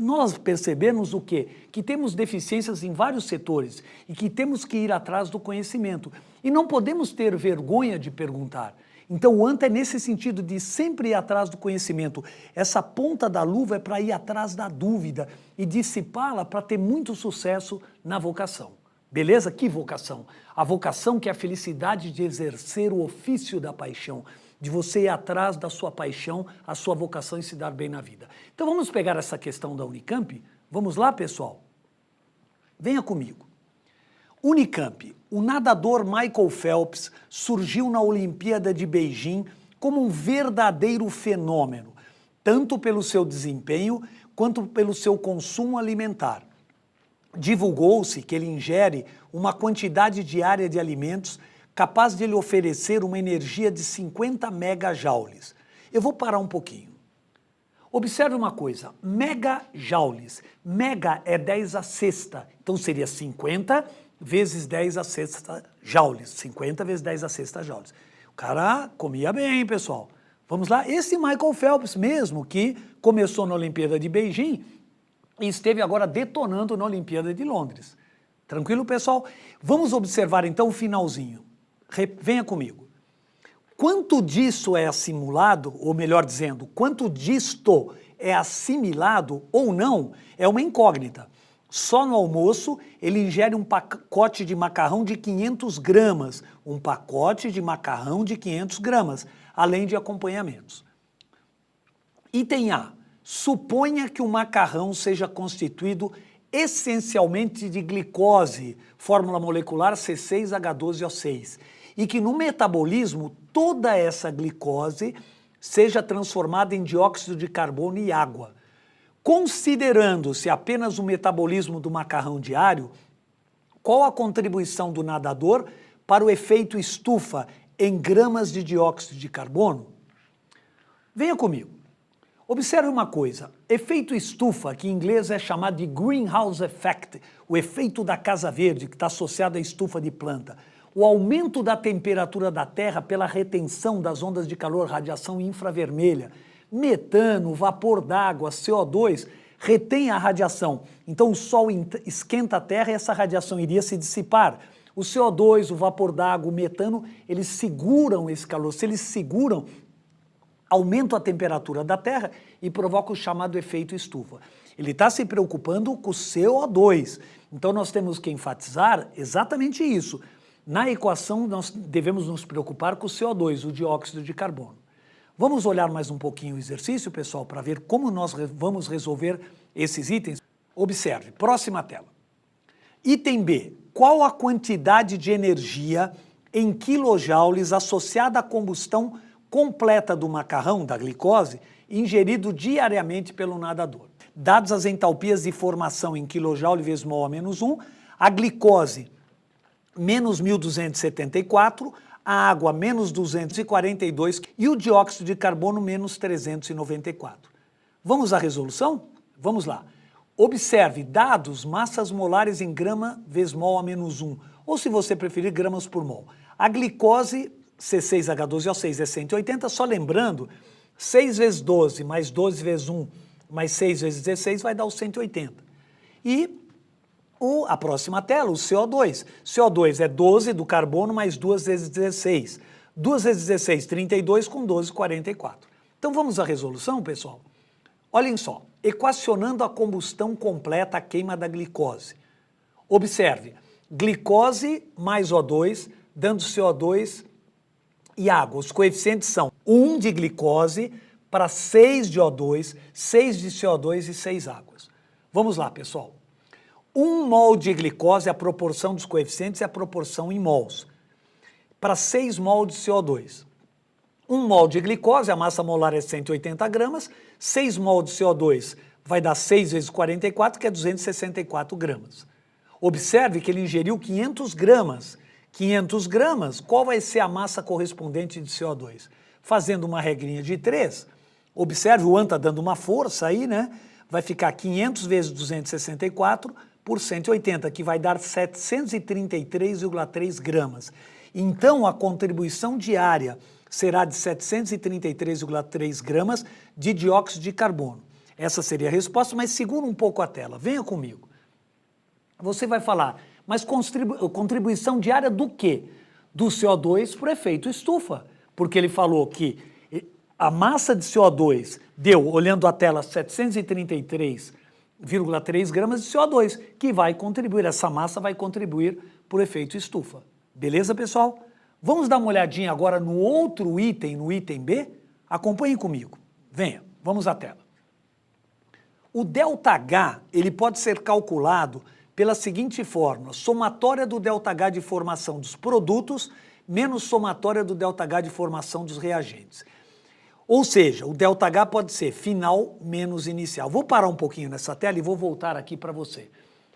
nós percebermos o quê? Que temos deficiências em vários setores e que temos que ir atrás do conhecimento. E não podemos ter vergonha de perguntar. Então o Anta é nesse sentido de sempre ir atrás do conhecimento. Essa ponta da luva é para ir atrás da dúvida e dissipá-la para ter muito sucesso na vocação. Beleza? Que vocação? A vocação que é a felicidade de exercer o ofício da paixão, de você ir atrás da sua paixão, a sua vocação e se dar bem na vida. Então vamos pegar essa questão da Unicamp? Vamos lá, pessoal? Venha comigo. Unicamp, o nadador Michael Phelps surgiu na Olimpíada de Beijing como um verdadeiro fenômeno, tanto pelo seu desempenho quanto pelo seu consumo alimentar. Divulgou-se que ele ingere uma quantidade diária de alimentos capaz de lhe oferecer uma energia de 50 megajoules. Eu vou parar um pouquinho. Observe uma coisa, megajoules. Mega é 10 a sexta, então seria 50 vezes 10 a sexta joules. 50 vezes 10 a sexta joules. O cara comia bem, pessoal. Vamos lá, esse Michael Phelps mesmo, que começou na Olimpíada de Beijing e esteve agora detonando na Olimpíada de Londres. Tranquilo, pessoal? Vamos observar então o finalzinho. Venha comigo. Quanto disso é assimilado, ou melhor dizendo, quanto disto é assimilado ou não, é uma incógnita. Só no almoço ele ingere um pacote de macarrão de 500 gramas, um pacote de macarrão de 500 gramas, além de acompanhamentos. Item A. Suponha que o macarrão seja constituído essencialmente de glicose, fórmula molecular C6H12O6, e que no metabolismo toda essa glicose seja transformada em dióxido de carbono e água. Considerando-se apenas o metabolismo do macarrão diário, qual a contribuição do nadador para o efeito estufa em gramas de dióxido de carbono? Venha comigo. Observe uma coisa, efeito estufa, que em inglês é chamado de greenhouse effect, o efeito da casa verde, que está associado à estufa de planta. O aumento da temperatura da Terra pela retenção das ondas de calor, radiação infravermelha, metano, vapor d'água, CO2, retém a radiação. Então o Sol esquenta a Terra e essa radiação iria se dissipar. O CO2, o vapor d'água, o metano, eles seguram esse calor. Se eles seguram, aumenta a temperatura da Terra e provoca o chamado efeito estufa. Ele está se preocupando com o CO2. Então nós temos que enfatizar exatamente isso. Na equação, nós devemos nos preocupar com o CO2, o dióxido de carbono. Vamos olhar mais um pouquinho o exercício, pessoal, para ver como nós vamos resolver esses itens. Observe, próxima tela. Item B. Qual a quantidade de energia em quilojoules associada à combustão completa do macarrão, da glicose, ingerido diariamente pelo nadador? Dadas as entalpias de formação em quilojoule vezes mol a menos 1, a glicose menos 1.274, a água menos 242 e o dióxido de carbono menos 394. Vamos à resolução? Vamos lá. Observe dados massas molares em grama vezes mol a menos 1, ou se você preferir, gramas por mol. A glicose C6H12O6 é 180, só lembrando, 6 vezes 12 mais 12 vezes 1 mais 6 vezes 16 vai dar os 180. E A próxima tela, o CO2. CO2 é 12 do carbono mais 2 vezes 16. 2 vezes 16, 32 com 12, 44. Então vamos à resolução, pessoal? Olhem só, equacionando a combustão completa, a queima da glicose. Observe, glicose mais O2, dando CO2 e água. Os coeficientes são 1 de glicose para 6 de O2, 6 de CO2 e 6 águas. Vamos lá, pessoal. 1 mol de glicose, a proporção dos coeficientes é a proporção em mols, para 6 mol de CO2. 1 mol de glicose, a massa molar é 180 gramas, 6 mol de CO2 vai dar 6 vezes 44, que é 264 gramas. Observe que ele ingeriu 500 gramas. 500 gramas, qual vai ser a massa correspondente de CO2? Fazendo uma regrinha de 3, observe, o AN está dando uma força aí, né? Vai ficar 500 vezes 264 por 180, que vai dar 733,3 gramas. Então, a contribuição diária será de 733,3 gramas de dióxido de carbono. Essa seria a resposta, mas segura um pouco a tela. Venha comigo. Você vai falar, mas contribuição diária do quê? Do CO2 para o efeito estufa. Porque ele falou que a massa de CO2 deu, olhando a tela, 733,3 gramas de CO2, que vai contribuir, essa massa vai contribuir para o efeito estufa. Beleza, pessoal? Vamos dar uma olhadinha agora no outro item, no item B? Acompanhem comigo. Venha, vamos à tela. O ΔH, ele pode ser calculado pela seguinte fórmula, somatória do ΔH de formação dos produtos menos somatória do ΔH de formação dos reagentes. Ou seja, o ΔH pode ser final menos inicial. Vou parar um pouquinho nessa tela e vou voltar aqui para você.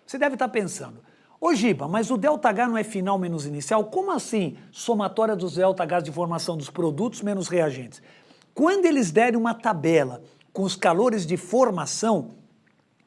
Você deve estar pensando, ô Giba, mas o ΔH não é final menos inicial? Como assim somatória dos ΔHs de formação dos produtos menos reagentes? Quando eles derem uma tabela com os calores de formação,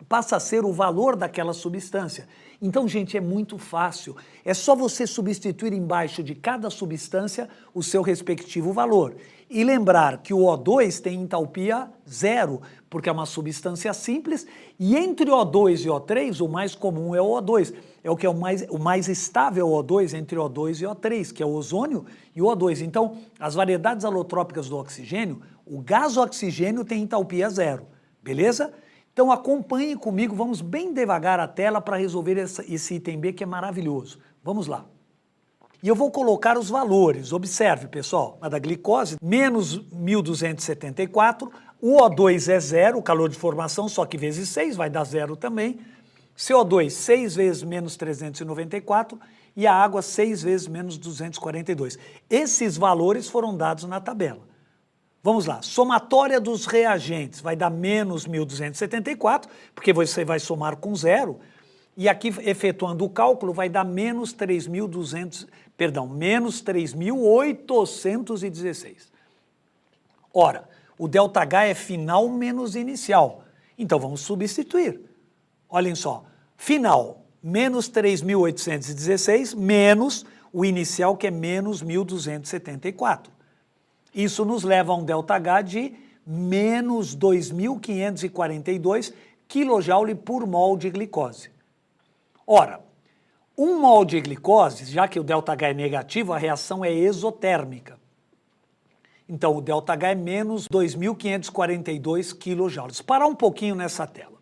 passa a ser o valor daquela substância. Então, gente, é muito fácil. É só você substituir embaixo de cada substância o seu respectivo valor. E lembrar que o O2 tem entalpia zero, porque é uma substância simples, e entre O2 e O3, o mais comum é o O2. É o que é o mais estável O2 entre O2 e O3, que é o ozônio e o O2. Então, as variedades alotrópicas do oxigênio, o gás oxigênio tem entalpia zero, beleza? Então acompanhe comigo, vamos bem devagar a tela para resolver esse item B que é maravilhoso. Vamos lá. E eu vou colocar os valores. Observe, pessoal, a da glicose, menos 1.274, o O2 é zero, o calor de formação, só que vezes 6, vai dar zero também. CO2, 6 vezes menos 394 e a água, 6 vezes menos 242. Esses valores foram dados na tabela. Vamos lá, somatória dos reagentes vai dar menos 1.274, porque você vai somar com zero, e aqui, efetuando o cálculo, vai dar menos 3.816. Ora, o ΔH é final menos inicial, então vamos substituir. Olhem só, final, menos 3.816, menos o inicial, que é menos 1.274. Isso nos leva a um ΔH de menos 2.542 kJ por mol de glicose. Ora, 1 mol de glicose, já que o ΔH é negativo, a reação é exotérmica. Então, o ΔH é menos 2.542 kJ. Parar um pouquinho nessa tela.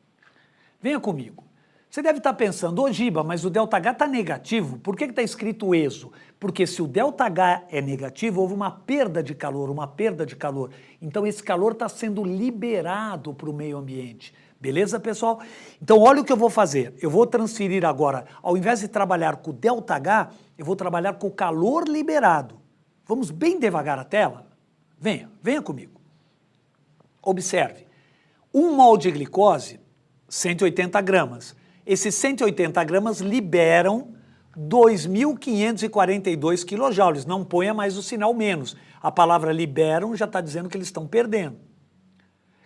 Venha comigo. Você deve estar pensando, ô Giba, mas o ΔH está negativo, por que está escrito ESO? Porque se o ΔH é negativo, houve uma perda de calor, Então esse calor está sendo liberado para o meio ambiente. Beleza, pessoal? Então olha o que eu vou fazer. Eu vou transferir agora, ao invés de trabalhar com o ΔH, eu vou trabalhar com o calor liberado. Vamos bem devagar a tela? Venha comigo. Observe. 1 mol de glicose, 180 gramas. Esses 180 gramas liberam 2.542 kJ. Não ponha mais o sinal menos. A palavra liberam já está dizendo que eles estão perdendo.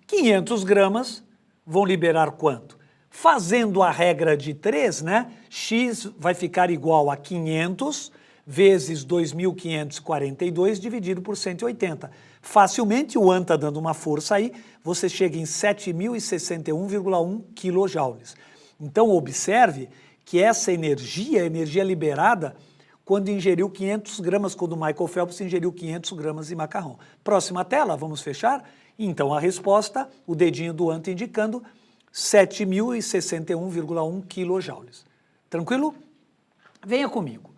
500 gramas vão liberar quanto? Fazendo a regra de 3, né? X vai ficar igual a 500 vezes 2.542 dividido por 180. Facilmente, o AN está dando uma força aí, você chega em 7.061,1 kJ. Então, observe que essa energia, a energia liberada, quando ingeriu 500 gramas, quando o Michael Phelps ingeriu 500 gramas de macarrão. Próxima tela, vamos fechar? Então, a resposta, o dedinho do Anta indicando 7.061,1 quilojoules. Tranquilo? Venha comigo.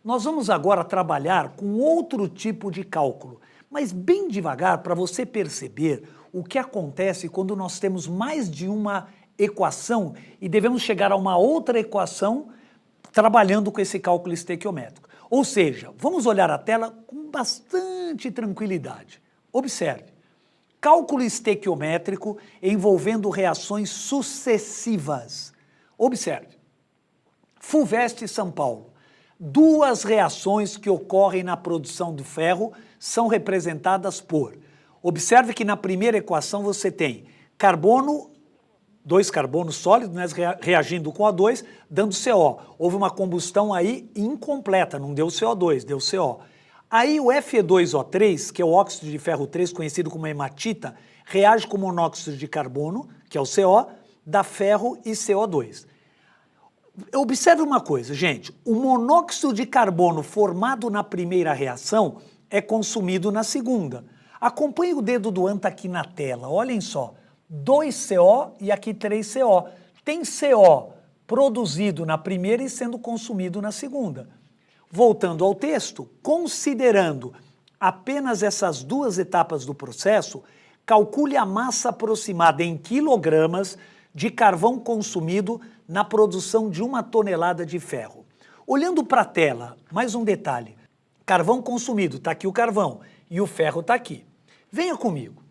Nós vamos agora trabalhar com outro tipo de cálculo, mas bem devagar para você perceber o que acontece quando nós temos mais de uma equação e devemos chegar a uma outra equação trabalhando com esse cálculo estequiométrico. Ou seja, vamos olhar a tela com bastante tranquilidade. Observe. Cálculo estequiométrico envolvendo reações sucessivas. Observe. FUVEST São Paulo. Duas reações que ocorrem na produção do ferro são representadas por... Observe que na primeira equação você tem carbono, 2 carbonos sólidos, né, reagindo com O2, dando CO. Houve uma combustão aí incompleta, não deu CO2, deu CO. Aí o Fe2O3, que é o óxido de ferro 3, conhecido como hematita, reage com monóxido de carbono, que é o CO, dá ferro e CO2. Observe uma coisa, gente, o monóxido de carbono formado na primeira reação é consumido na segunda. Acompanhe o dedo do Anta aqui na tela, olhem só. 2CO e aqui 3CO. Tem CO produzido na primeira e sendo consumido na segunda. Voltando ao texto, considerando apenas essas duas etapas do processo, calcule a massa aproximada em quilogramas de carvão consumido na produção de 1 tonelada de ferro. Olhando para a tela, mais um detalhe. Carvão consumido, está aqui o carvão, e o ferro está aqui. Venha comigo.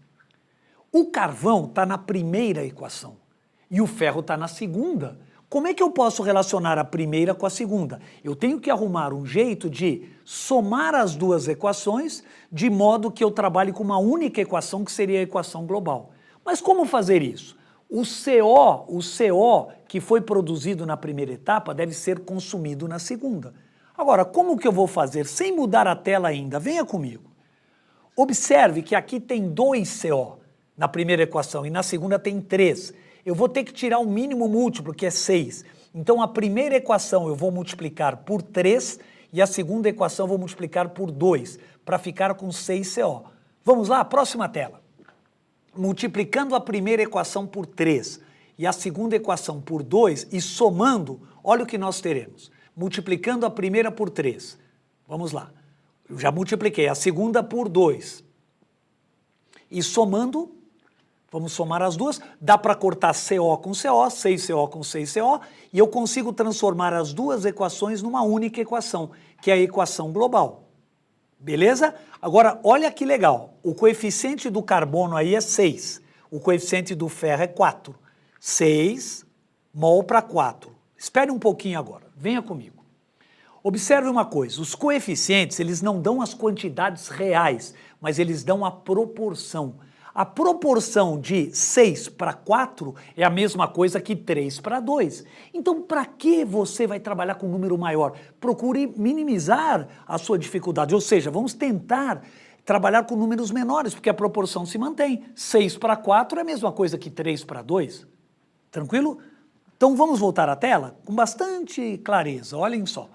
O carvão está na primeira equação e o ferro está na segunda. Como é que eu posso relacionar a primeira com a segunda? Eu tenho que arrumar um jeito de somar as duas equações de modo que eu trabalhe com uma única equação, que seria a equação global. Mas como fazer isso? O CO que foi produzido na primeira etapa deve ser consumido na segunda. Agora, como que eu vou fazer sem mudar a tela ainda? Venha comigo. Observe que aqui tem 2 CO na primeira equação e na segunda tem 3. Eu vou ter que tirar o mínimo múltiplo, que é 6. Então, a primeira equação eu vou multiplicar por 3 e a segunda equação eu vou multiplicar por 2, para ficar com 6CO. Vamos lá, próxima tela. Multiplicando a primeira equação por 3 e a segunda equação por 2 e somando, olha o que nós teremos. Multiplicando a primeira por 3. Vamos lá. Eu já multipliquei a segunda por 2. E somando, vamos somar as duas, dá para cortar CO com CO, 6CO com 6CO, e eu consigo transformar as duas equações numa única equação, que é a equação global. Beleza? Agora, olha que legal. O coeficiente do carbono aí é 6. O coeficiente do ferro é 4. 6 mol para 4. Espere um pouquinho agora. Venha comigo. Observe uma coisa. Os coeficientes, eles não dão as quantidades reais, mas eles dão a proporção. A proporção de 6 para 4 é a mesma coisa que 3 para 2. Então, para que você vai trabalhar com um número maior? Procure minimizar a sua dificuldade, ou seja, vamos tentar trabalhar com números menores, porque a proporção se mantém. 6 para 4 é a mesma coisa que 3 para 2. Tranquilo? Então, vamos voltar à tela com bastante clareza, olhem só.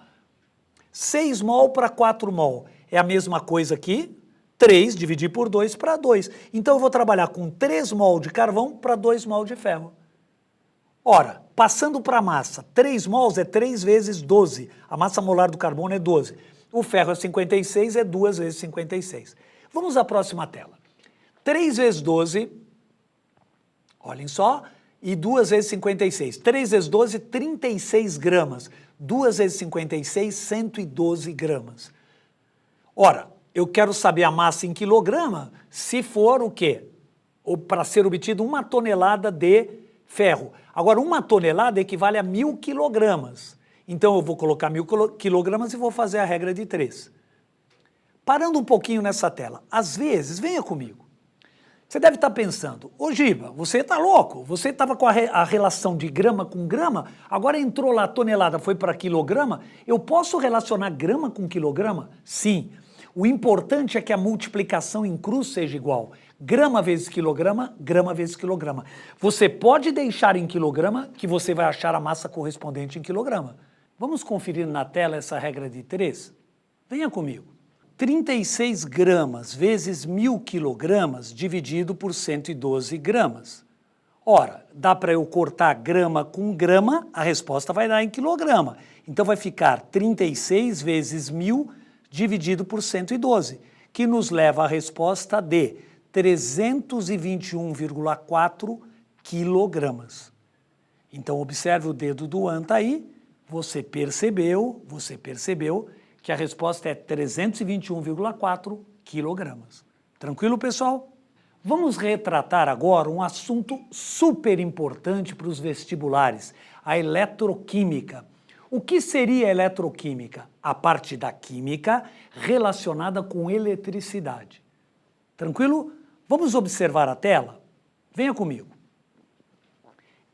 6 mol para 4 mol é a mesma coisa que 3 dividir por 2 para 2. Então, eu vou trabalhar com 3 mol de carvão para 2 mol de ferro. Ora, passando para a massa, 3 mols é 3 vezes 12. A massa molar do carbono é 12. O ferro é 56, é 2 vezes 56. Vamos à próxima tela. 3 vezes 12, olhem só, e 2 vezes 56. 3 vezes 12, 36 gramas. 2 vezes 56, 112 gramas. Ora, eu quero saber a massa em quilograma, se for o quê? Ou para ser obtido 1 tonelada de ferro. Agora, 1 tonelada equivale a 1.000 quilogramas. Então, eu vou colocar 1.000 quilogramas e vou fazer a regra de 3. Parando um pouquinho nessa tela, às vezes, venha comigo. Você deve estar pensando, ô Giba, você está louco? Você estava com a relação de grama com grama, agora entrou lá a tonelada, foi para quilograma. Eu posso relacionar grama com quilograma? Sim. O importante é que a multiplicação em cruz seja igual. Grama vezes quilograma, grama vezes quilograma. Você pode deixar em quilograma, que você vai achar a massa correspondente em quilograma. Vamos conferir na tela essa regra de 3? Venha comigo. 36 gramas vezes 1000 quilogramas dividido por 112 gramas. Ora, dá para eu cortar grama com grama, a resposta vai dar em quilograma. Então vai ficar 36 vezes 1000 dividido por 112, que nos leva à resposta de 321,4 quilogramas. Então observe o dedo do anta aí, você percebeu que a resposta é 321,4 quilogramas. Tranquilo, pessoal? Vamos retratar agora um assunto super importante para os vestibulares, a eletroquímica. O que seria a eletroquímica? A parte da química relacionada com eletricidade. Tranquilo? Vamos observar a tela? Venha comigo.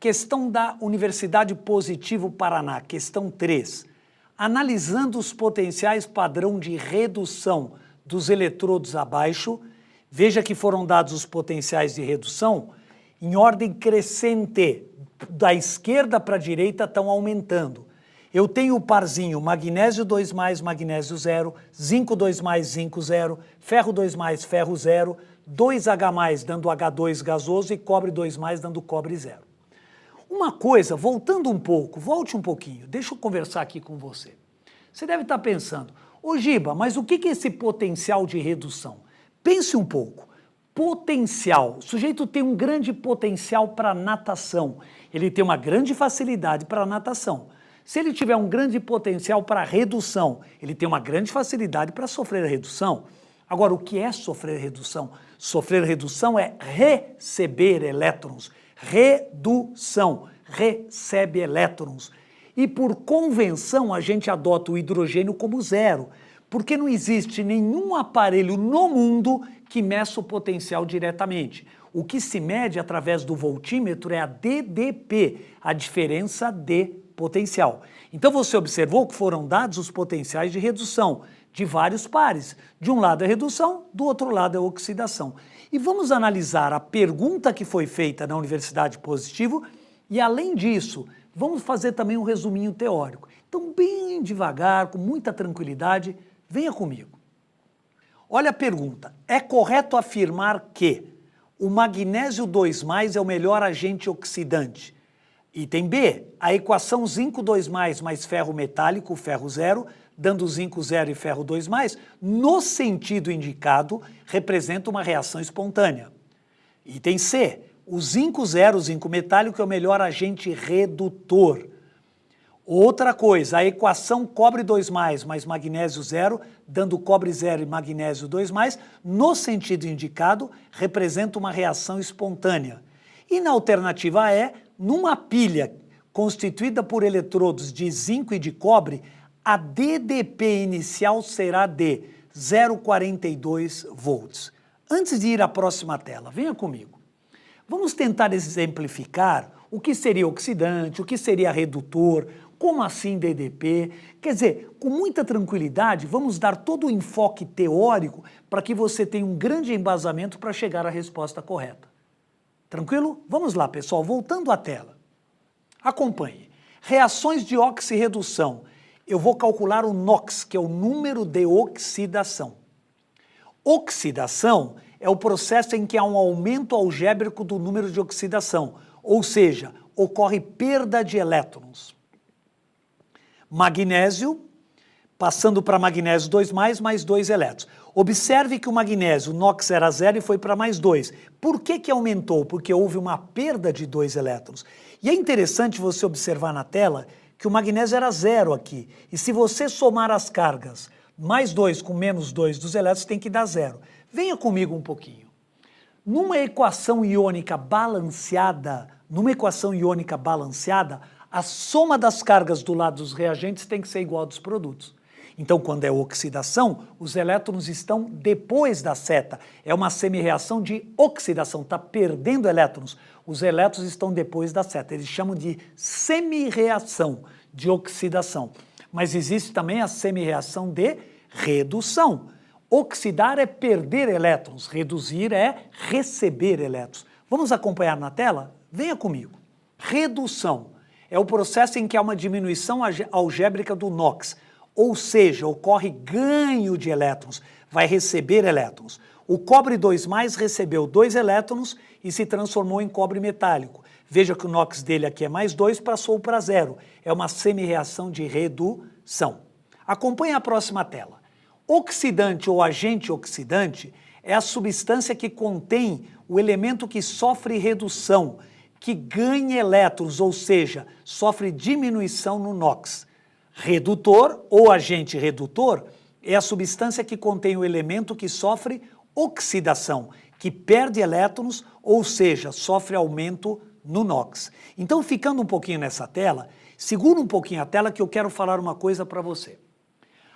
Questão da Universidade Positivo Paraná, questão 3. Analisando os potenciais padrão de redução dos eletrodos abaixo, veja que foram dados os potenciais de redução em ordem crescente, da esquerda para a direita estão aumentando. Eu tenho o parzinho magnésio 2+, magnésio 0, zinco 2+, zinco 0, ferro 2+, ferro 0, 2H+, dando H2 gasoso e cobre 2+, dando cobre 0. Uma coisa, voltando um pouco, volte um pouquinho, deixa eu conversar aqui com você. Você deve estar pensando, ô Giba, mas o que é esse potencial de redução? Pense um pouco. Potencial. O sujeito tem um grande potencial para natação. Ele tem uma grande facilidade para natação. Se ele tiver um grande potencial para redução, ele tem uma grande facilidade para sofrer redução. Agora, o que é sofrer redução? Sofrer redução é receber elétrons. Redução. Recebe elétrons. E por convenção a gente adota o hidrogênio como zero, porque não existe nenhum aparelho no mundo que meça o potencial diretamente. O que se mede através do voltímetro é a DDP, a diferença de potencial. Então você observou que foram dados os potenciais de redução de vários pares. De um lado é redução, do outro lado é oxidação. E vamos analisar a pergunta que foi feita na Universidade Positivo e, além disso, vamos fazer também um resuminho teórico. Então, bem devagar, com muita tranquilidade, venha comigo. Olha a pergunta. É correto afirmar que o magnésio 2+ é o melhor agente oxidante? Item B, a equação zinco 2+ mais ferro metálico, ferro 0, dando zinco 0 e ferro 2+, no sentido indicado, representa uma reação espontânea. Item C, o zinco 0, o zinco metálico, é o melhor agente redutor. Outra coisa, a equação cobre 2+ mais magnésio 0, dando cobre 0 e magnésio 2+, no sentido indicado, representa uma reação espontânea. E na alternativa E, numa pilha constituída por eletrodos de zinco e de cobre, a DDP inicial será de 0,42 volts. Antes de ir à próxima tela, venha comigo. Vamos tentar exemplificar o que seria oxidante, o que seria redutor, como assim DDP. Quer dizer, com muita tranquilidade, vamos dar todo o enfoque teórico para que você tenha um grande embasamento para chegar à resposta correta. Tranquilo? Vamos lá, pessoal, voltando à tela. Acompanhe. Reações de oxirredução. Eu vou calcular o NOx, que é o número de oxidação. Oxidação é o processo em que há um aumento algébrico do número de oxidação, ou seja, ocorre perda de elétrons. Magnésio, passando para magnésio 2+, mais 2 elétrons. Observe que o magnésio, o NOx era 0 e foi para mais 2. Por que aumentou? Porque houve uma perda de 2 elétrons. E é interessante você observar na tela que o magnésio era 0 aqui. E se você somar as cargas, mais 2 com menos 2 dos elétrons, tem que dar 0. Venha comigo um pouquinho. Numa equação iônica balanceada, a soma das cargas do lado dos reagentes tem que ser igual à dos produtos. Então, quando é oxidação, os elétrons estão depois da seta. É uma semi-reação de oxidação, está perdendo elétrons. Os elétrons estão depois da seta. Eles chamam de semi-reação de oxidação. Mas existe também a semi-reação de redução. Oxidar é perder elétrons, reduzir é receber elétrons. Vamos acompanhar na tela? Venha comigo. Redução é o processo em que há uma diminuição algébrica do NOx, ou seja, ocorre ganho de elétrons, vai receber elétrons. O cobre 2+, recebeu 2 elétrons e se transformou em cobre metálico. Veja que o NOx dele aqui é +2, passou para 0. É uma semi-reação de redução. Acompanhe a próxima tela. Oxidante ou agente oxidante é a substância que contém o elemento que sofre redução, que ganha elétrons, ou seja, sofre diminuição no NOx. Redutor ou agente redutor é a substância que contém o elemento que sofre oxidação, que perde elétrons, ou seja, sofre aumento no NOx. Então, ficando um pouquinho nessa tela, segura um pouquinho a tela que eu quero falar uma coisa para você.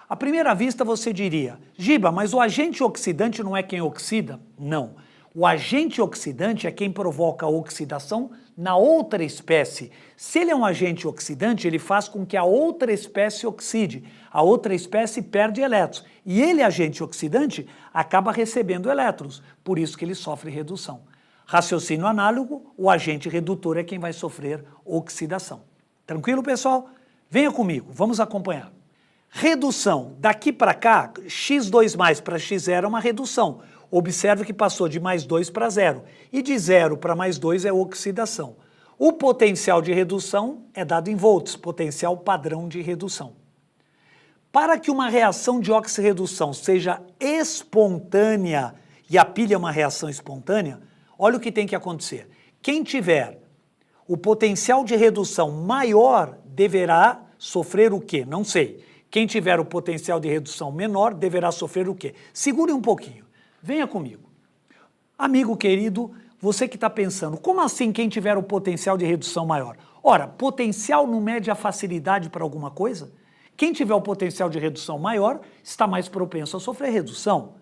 À primeira vista você diria, Giba, mas o agente oxidante não é quem oxida? Não. O agente oxidante é quem provoca a oxidação na outra espécie. Se ele é um agente oxidante, ele faz com que a outra espécie oxide. A outra espécie perde elétrons. E ele, agente oxidante, acaba recebendo elétrons. Por isso que ele sofre redução. Raciocínio análogo, o agente redutor é quem vai sofrer oxidação. Tranquilo, pessoal? Venha comigo, vamos acompanhar. Redução. Daqui para cá, x2+ para x0 é uma redução. Observe que passou de +2 para 0. E de 0 para +2 é oxidação. O potencial de redução é dado em volts, potencial padrão de redução. Para que uma reação de oxirredução seja espontânea, e a pilha é uma reação espontânea, olha o que tem que acontecer. Quem tiver o potencial de redução maior deverá sofrer o quê? Não sei. Quem tiver o potencial de redução menor deverá sofrer o quê? Segure um pouquinho. Venha comigo. Amigo querido, você que está pensando, como assim quem tiver o potencial de redução maior? Ora, potencial não mede a facilidade para alguma coisa? Quem tiver o potencial de redução maior está mais propenso a sofrer redução.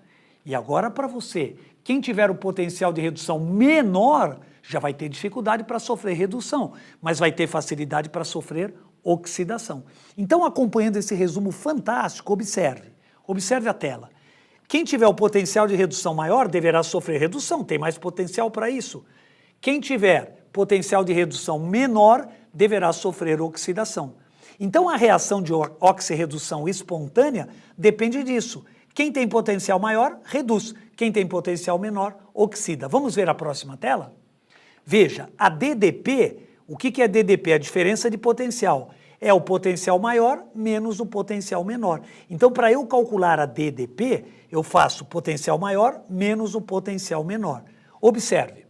E agora para você, quem tiver o potencial de redução menor já vai ter dificuldade para sofrer redução, mas vai ter facilidade para sofrer oxidação. Então, acompanhando esse resumo fantástico, observe a tela. Quem tiver o potencial de redução maior deverá sofrer redução, tem mais potencial para isso. Quem tiver potencial de redução menor deverá sofrer oxidação. Então, a reação de oxirredução espontânea depende disso. Quem tem potencial maior, reduz. Quem tem potencial menor, oxida. Vamos ver a próxima tela? Veja, a DDP, o que é DDP? A diferença de potencial. É o potencial maior menos o potencial menor. Então, para eu calcular a DDP, eu faço potencial maior menos o potencial menor. Observe,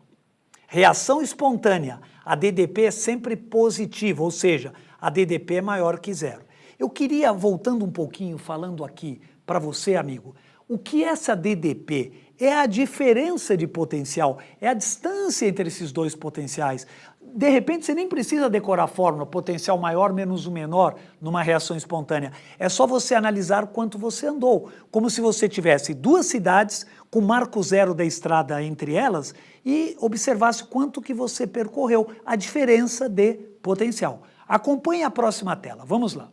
reação espontânea, a DDP é sempre positiva, ou seja, a DDP é maior que 0. Eu queria, voltando um pouquinho, falando aqui para você, amigo, o que é essa DDP? É a diferença de potencial, é a distância entre esses dois potenciais. De repente, você nem precisa decorar a fórmula, potencial maior menos o menor, numa reação espontânea. É só você analisar quanto você andou, como se você tivesse duas cidades com marco zero da estrada entre elas e observasse quanto que você percorreu, a diferença de potencial. Acompanhe a próxima tela, vamos lá.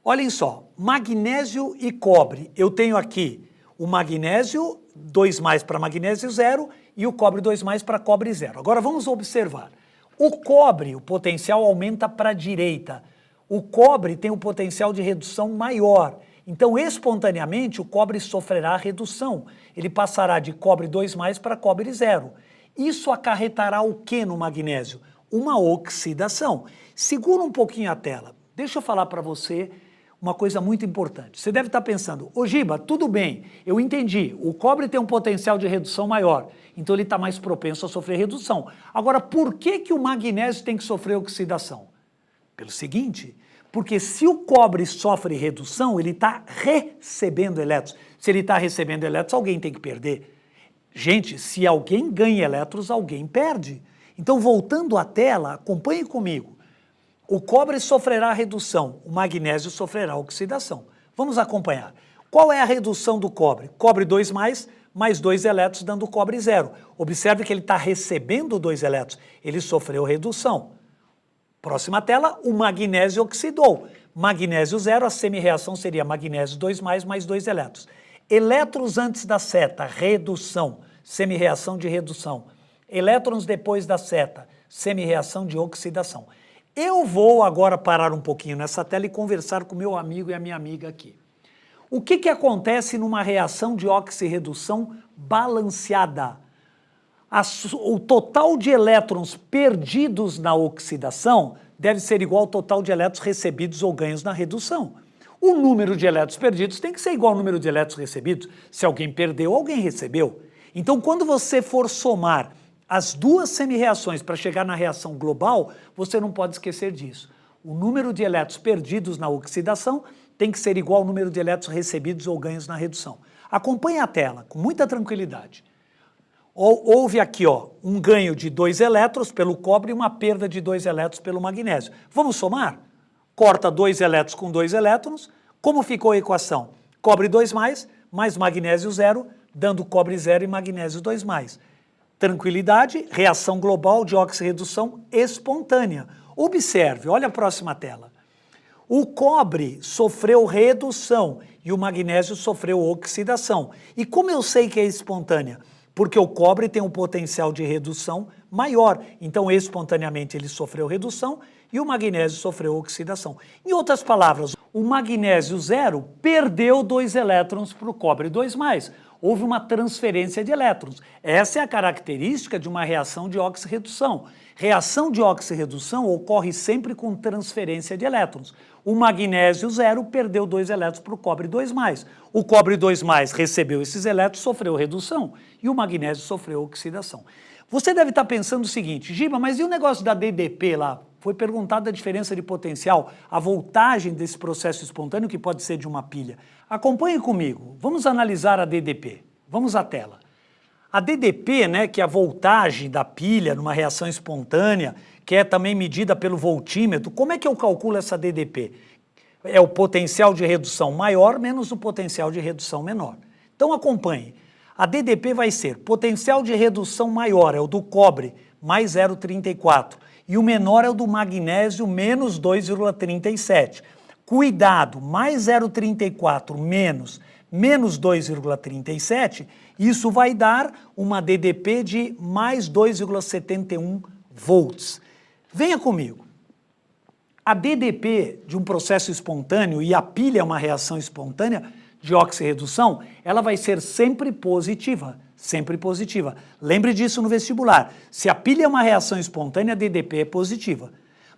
Olhem só, magnésio e cobre. Eu tenho aqui o magnésio 2+ para magnésio 0 e o cobre 2+ para cobre 0. Agora vamos observar. O cobre, o potencial aumenta para a direita. O cobre tem um potencial de redução maior. Então, espontaneamente, o cobre sofrerá redução. Ele passará de cobre 2+ para cobre 0. Isso acarretará o que no magnésio? Uma oxidação. Segura um pouquinho a tela. Deixa eu falar para você uma coisa muito importante. Você deve estar pensando, ô Giba, tudo bem, eu entendi, o cobre tem um potencial de redução maior, então ele está mais propenso a sofrer redução. Agora, por que o magnésio tem que sofrer oxidação? Pelo seguinte, porque se o cobre sofre redução, ele está recebendo elétrons. Se ele está recebendo elétrons, alguém tem que perder. Gente, se alguém ganha elétrons, alguém perde. Então, voltando à tela, acompanhe comigo. O cobre sofrerá redução, o magnésio sofrerá oxidação. Vamos acompanhar. Qual é a redução do cobre? Cobre 2+, mais 2 elétrons dando cobre 0. Observe que ele está recebendo 2 elétrons, ele sofreu redução. Próxima tela, o magnésio oxidou. Magnésio 0, a semi-reação seria magnésio 2+, mais 2 elétrons. Elétrons antes da seta, redução, semi-reação de redução. Elétrons depois da seta, semi-reação de oxidação. Eu vou agora parar um pouquinho nessa tela e conversar com meu amigo e a minha amiga aqui. O que acontece numa reação de oxirredução balanceada? O total de elétrons perdidos na oxidação deve ser igual ao total de elétrons recebidos ou ganhos na redução. O número de elétrons perdidos tem que ser igual ao número de elétrons recebidos. Se alguém perdeu, alguém recebeu. Então, quando você for somar as duas semi-reações para chegar na reação global, você não pode esquecer disso. O número de elétrons perdidos na oxidação tem que ser igual ao número de elétrons recebidos ou ganhos na redução. Acompanhe a tela com muita tranquilidade. Houve aqui um ganho de 2 elétrons pelo cobre e uma perda de 2 elétrons pelo magnésio. Vamos somar? Corta 2 elétrons com 2 elétrons. Como ficou a equação? Cobre 2+, mais magnésio 0, dando cobre 0 e magnésio 2+. Tranquilidade, reação global de oxirredução espontânea. Observe, olha a próxima tela. O cobre sofreu redução e o magnésio sofreu oxidação. E como eu sei que é espontânea? Porque o cobre tem um potencial de redução maior, então espontaneamente ele sofreu redução e o magnésio sofreu oxidação. Em outras palavras, o magnésio 0 perdeu 2 elétrons para o cobre 2+. Houve uma transferência de elétrons. Essa é a característica de uma reação de oxirredução. Reação de oxirredução ocorre sempre com transferência de elétrons. O magnésio 0 perdeu 2 elétrons para o cobre 2+. O cobre 2+ recebeu esses elétrons, sofreu redução, e o magnésio sofreu oxidação. Você deve estar pensando o seguinte, Giba, mas e o negócio da DDP lá? Foi perguntada a diferença de potencial, a voltagem desse processo espontâneo, que pode ser de uma pilha. Acompanhe comigo, vamos analisar a DDP. Vamos à tela. A DDP, que é a voltagem da pilha numa reação espontânea, que é também medida pelo voltímetro, como é que eu calculo essa DDP? É o potencial de redução maior menos o potencial de redução menor. Então acompanhe. A DDP vai ser potencial de redução maior, é o do cobre, mais 0,34. E o menor é o do magnésio, menos 2,37. Cuidado, mais 0,34 menos 2,37, isso vai dar uma DDP de mais 2,71 volts. Venha comigo. A DDP de um processo espontâneo, e a pilha é uma reação espontânea de oxirredução, ela vai ser sempre positiva. Sempre positiva. Lembre disso no vestibular. Se a pilha é uma reação espontânea, a DDP é positiva.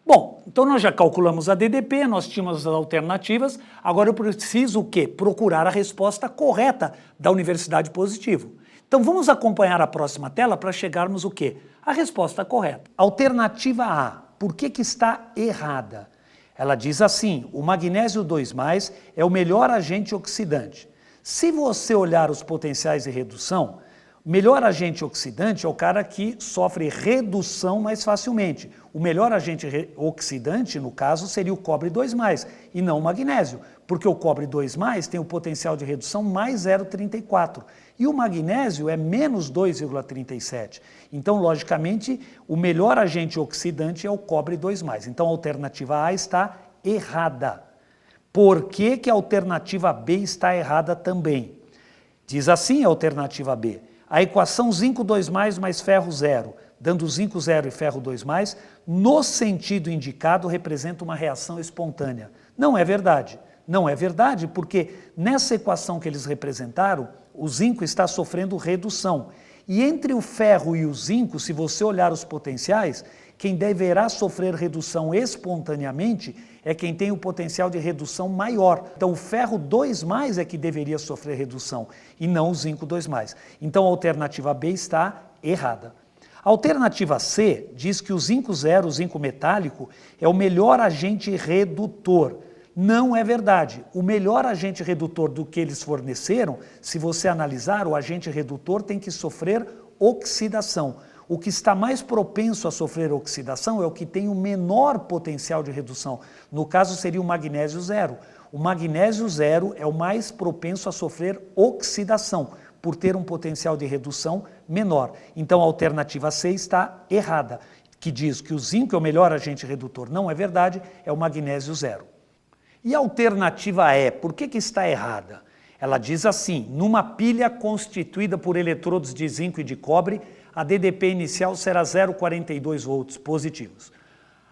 Bom, então nós já calculamos a DDP, nós tínhamos as alternativas, agora eu preciso o quê? Procurar a resposta correta da universidade positivo. Então vamos acompanhar a próxima tela para chegarmos o quê? A resposta correta. Alternativa A, por que está errada? Ela diz assim, o magnésio 2+ é o melhor agente oxidante. Se você olhar os potenciais de redução, o melhor agente oxidante é o cara que sofre redução mais facilmente. O melhor agente oxidante, no caso, seria o cobre 2+, e não o magnésio, porque o cobre 2+ tem o potencial de redução mais 0,34, e o magnésio é menos 2,37. Então, logicamente, o melhor agente oxidante é o cobre 2+. Então, a alternativa A está errada. Por que que a alternativa B está errada também? Diz assim a alternativa B. A equação zinco 2+ mais ferro 0, dando zinco 0 e ferro 2+, no sentido indicado representa uma reação espontânea. Não é verdade. Não é verdade porque nessa equação que eles representaram, o zinco está sofrendo redução. E entre o ferro e o zinco, se você olhar os potenciais, quem deverá sofrer redução espontaneamente é quem tem o potencial de redução maior. Então o ferro 2+ é que deveria sofrer redução e não o zinco 2+. Então a alternativa B está errada. A alternativa C diz que o zinco 0, o zinco metálico, é o melhor agente redutor. Não é verdade. O melhor agente redutor do que eles forneceram, se você analisar, o agente redutor tem que sofrer oxidação. O que está mais propenso a sofrer oxidação é o que tem o menor potencial de redução. No caso, seria o magnésio 0. O magnésio 0 é o mais propenso a sofrer oxidação, por ter um potencial de redução menor. Então, a alternativa C está errada, que diz que o zinco é o melhor agente redutor. Não é verdade, é o magnésio 0. E a alternativa E, por que está errada? Ela diz assim: numa pilha constituída por eletrodos de zinco e de cobre, a DDP inicial será 0,42 volts positivos.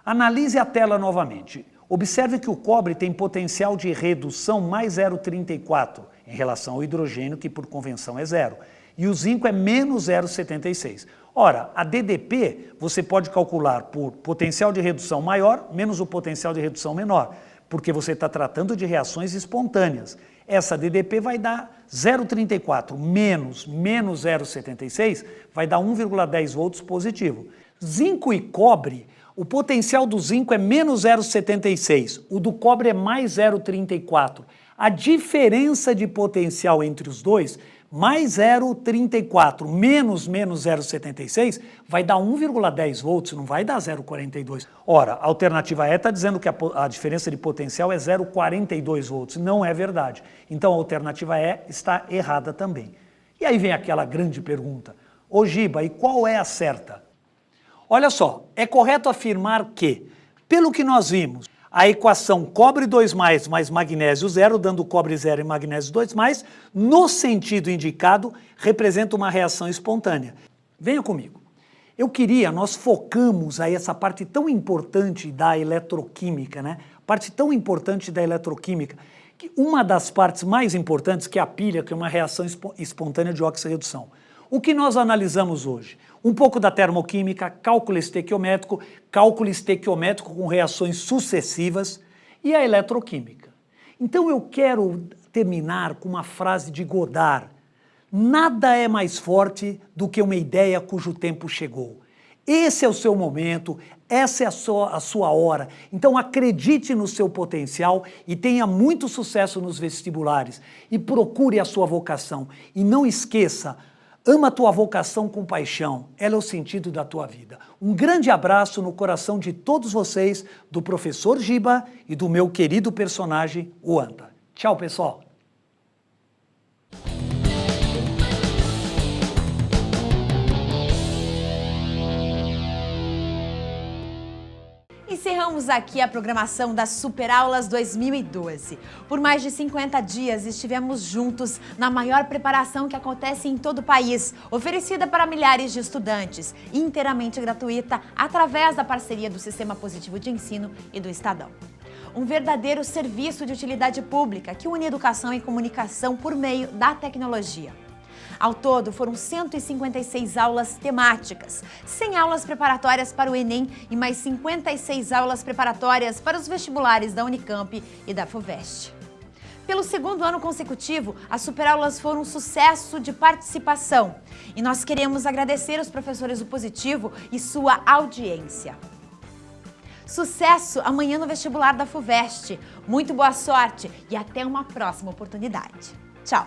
Analise a tela novamente. Observe que o cobre tem potencial de redução mais 0,34 em relação ao hidrogênio, que por convenção é zero, e o zinco é menos 0,76. Ora, a DDP você pode calcular por potencial de redução maior menos o potencial de redução menor, porque você está tratando de reações espontâneas. Essa DDP vai dar 0,34 menos 0,76, vai dar 1,10 volts positivo. Zinco e cobre, o potencial do zinco é menos 0,76, o do cobre é mais 0,34. A diferença de potencial entre os dois, mais 0,34 menos 0,76, vai dar 1,10 volts, não vai dar 0,42. Ora, a alternativa E está dizendo que a diferença de potencial é 0,42 volts. Não é verdade. Então a alternativa E está errada também. E aí vem aquela grande pergunta: ô Giba, e qual é a certa? Olha só, é correto afirmar que, pelo que nós vimos, a equação cobre 2+, mais magnésio 0, dando cobre 0 e magnésio 2+, no sentido indicado, representa uma reação espontânea. Venha comigo. Nós focamos aí essa parte tão importante da eletroquímica, né? Parte tão importante da eletroquímica, que uma das partes mais importantes, que é a pilha, que é uma reação espontânea de oxirredução. O que nós analisamos hoje? Um pouco da termoquímica, cálculo estequiométrico com reações sucessivas e a eletroquímica. Então eu quero terminar com uma frase de Godard: nada é mais forte do que uma ideia cujo tempo chegou. Esse é o seu momento, essa é a sua hora. Então acredite no seu potencial e tenha muito sucesso nos vestibulares. E procure a sua vocação. E não esqueça, ama a tua vocação com paixão, ela é o sentido da tua vida. Um grande abraço no coração de todos vocês, do professor Giba e do meu querido personagem, o Anta. Tchau, pessoal! Encerramos aqui a programação das Superaulas 2012. Por mais de 50 dias estivemos juntos na maior preparação que acontece em todo o país, oferecida para milhares de estudantes, inteiramente gratuita, através da parceria do Sistema Positivo de Ensino e do Estadão. Um verdadeiro serviço de utilidade pública que une educação e comunicação por meio da tecnologia. Ao todo, foram 156 aulas temáticas, 100 aulas preparatórias para o Enem e mais 56 aulas preparatórias para os vestibulares da Unicamp e da FUVEST. Pelo segundo ano consecutivo, as superaulas foram um sucesso de participação e nós queremos agradecer aos professores do Positivo e sua audiência. Sucesso amanhã no vestibular da FUVEST. Muito boa sorte e até uma próxima oportunidade. Tchau!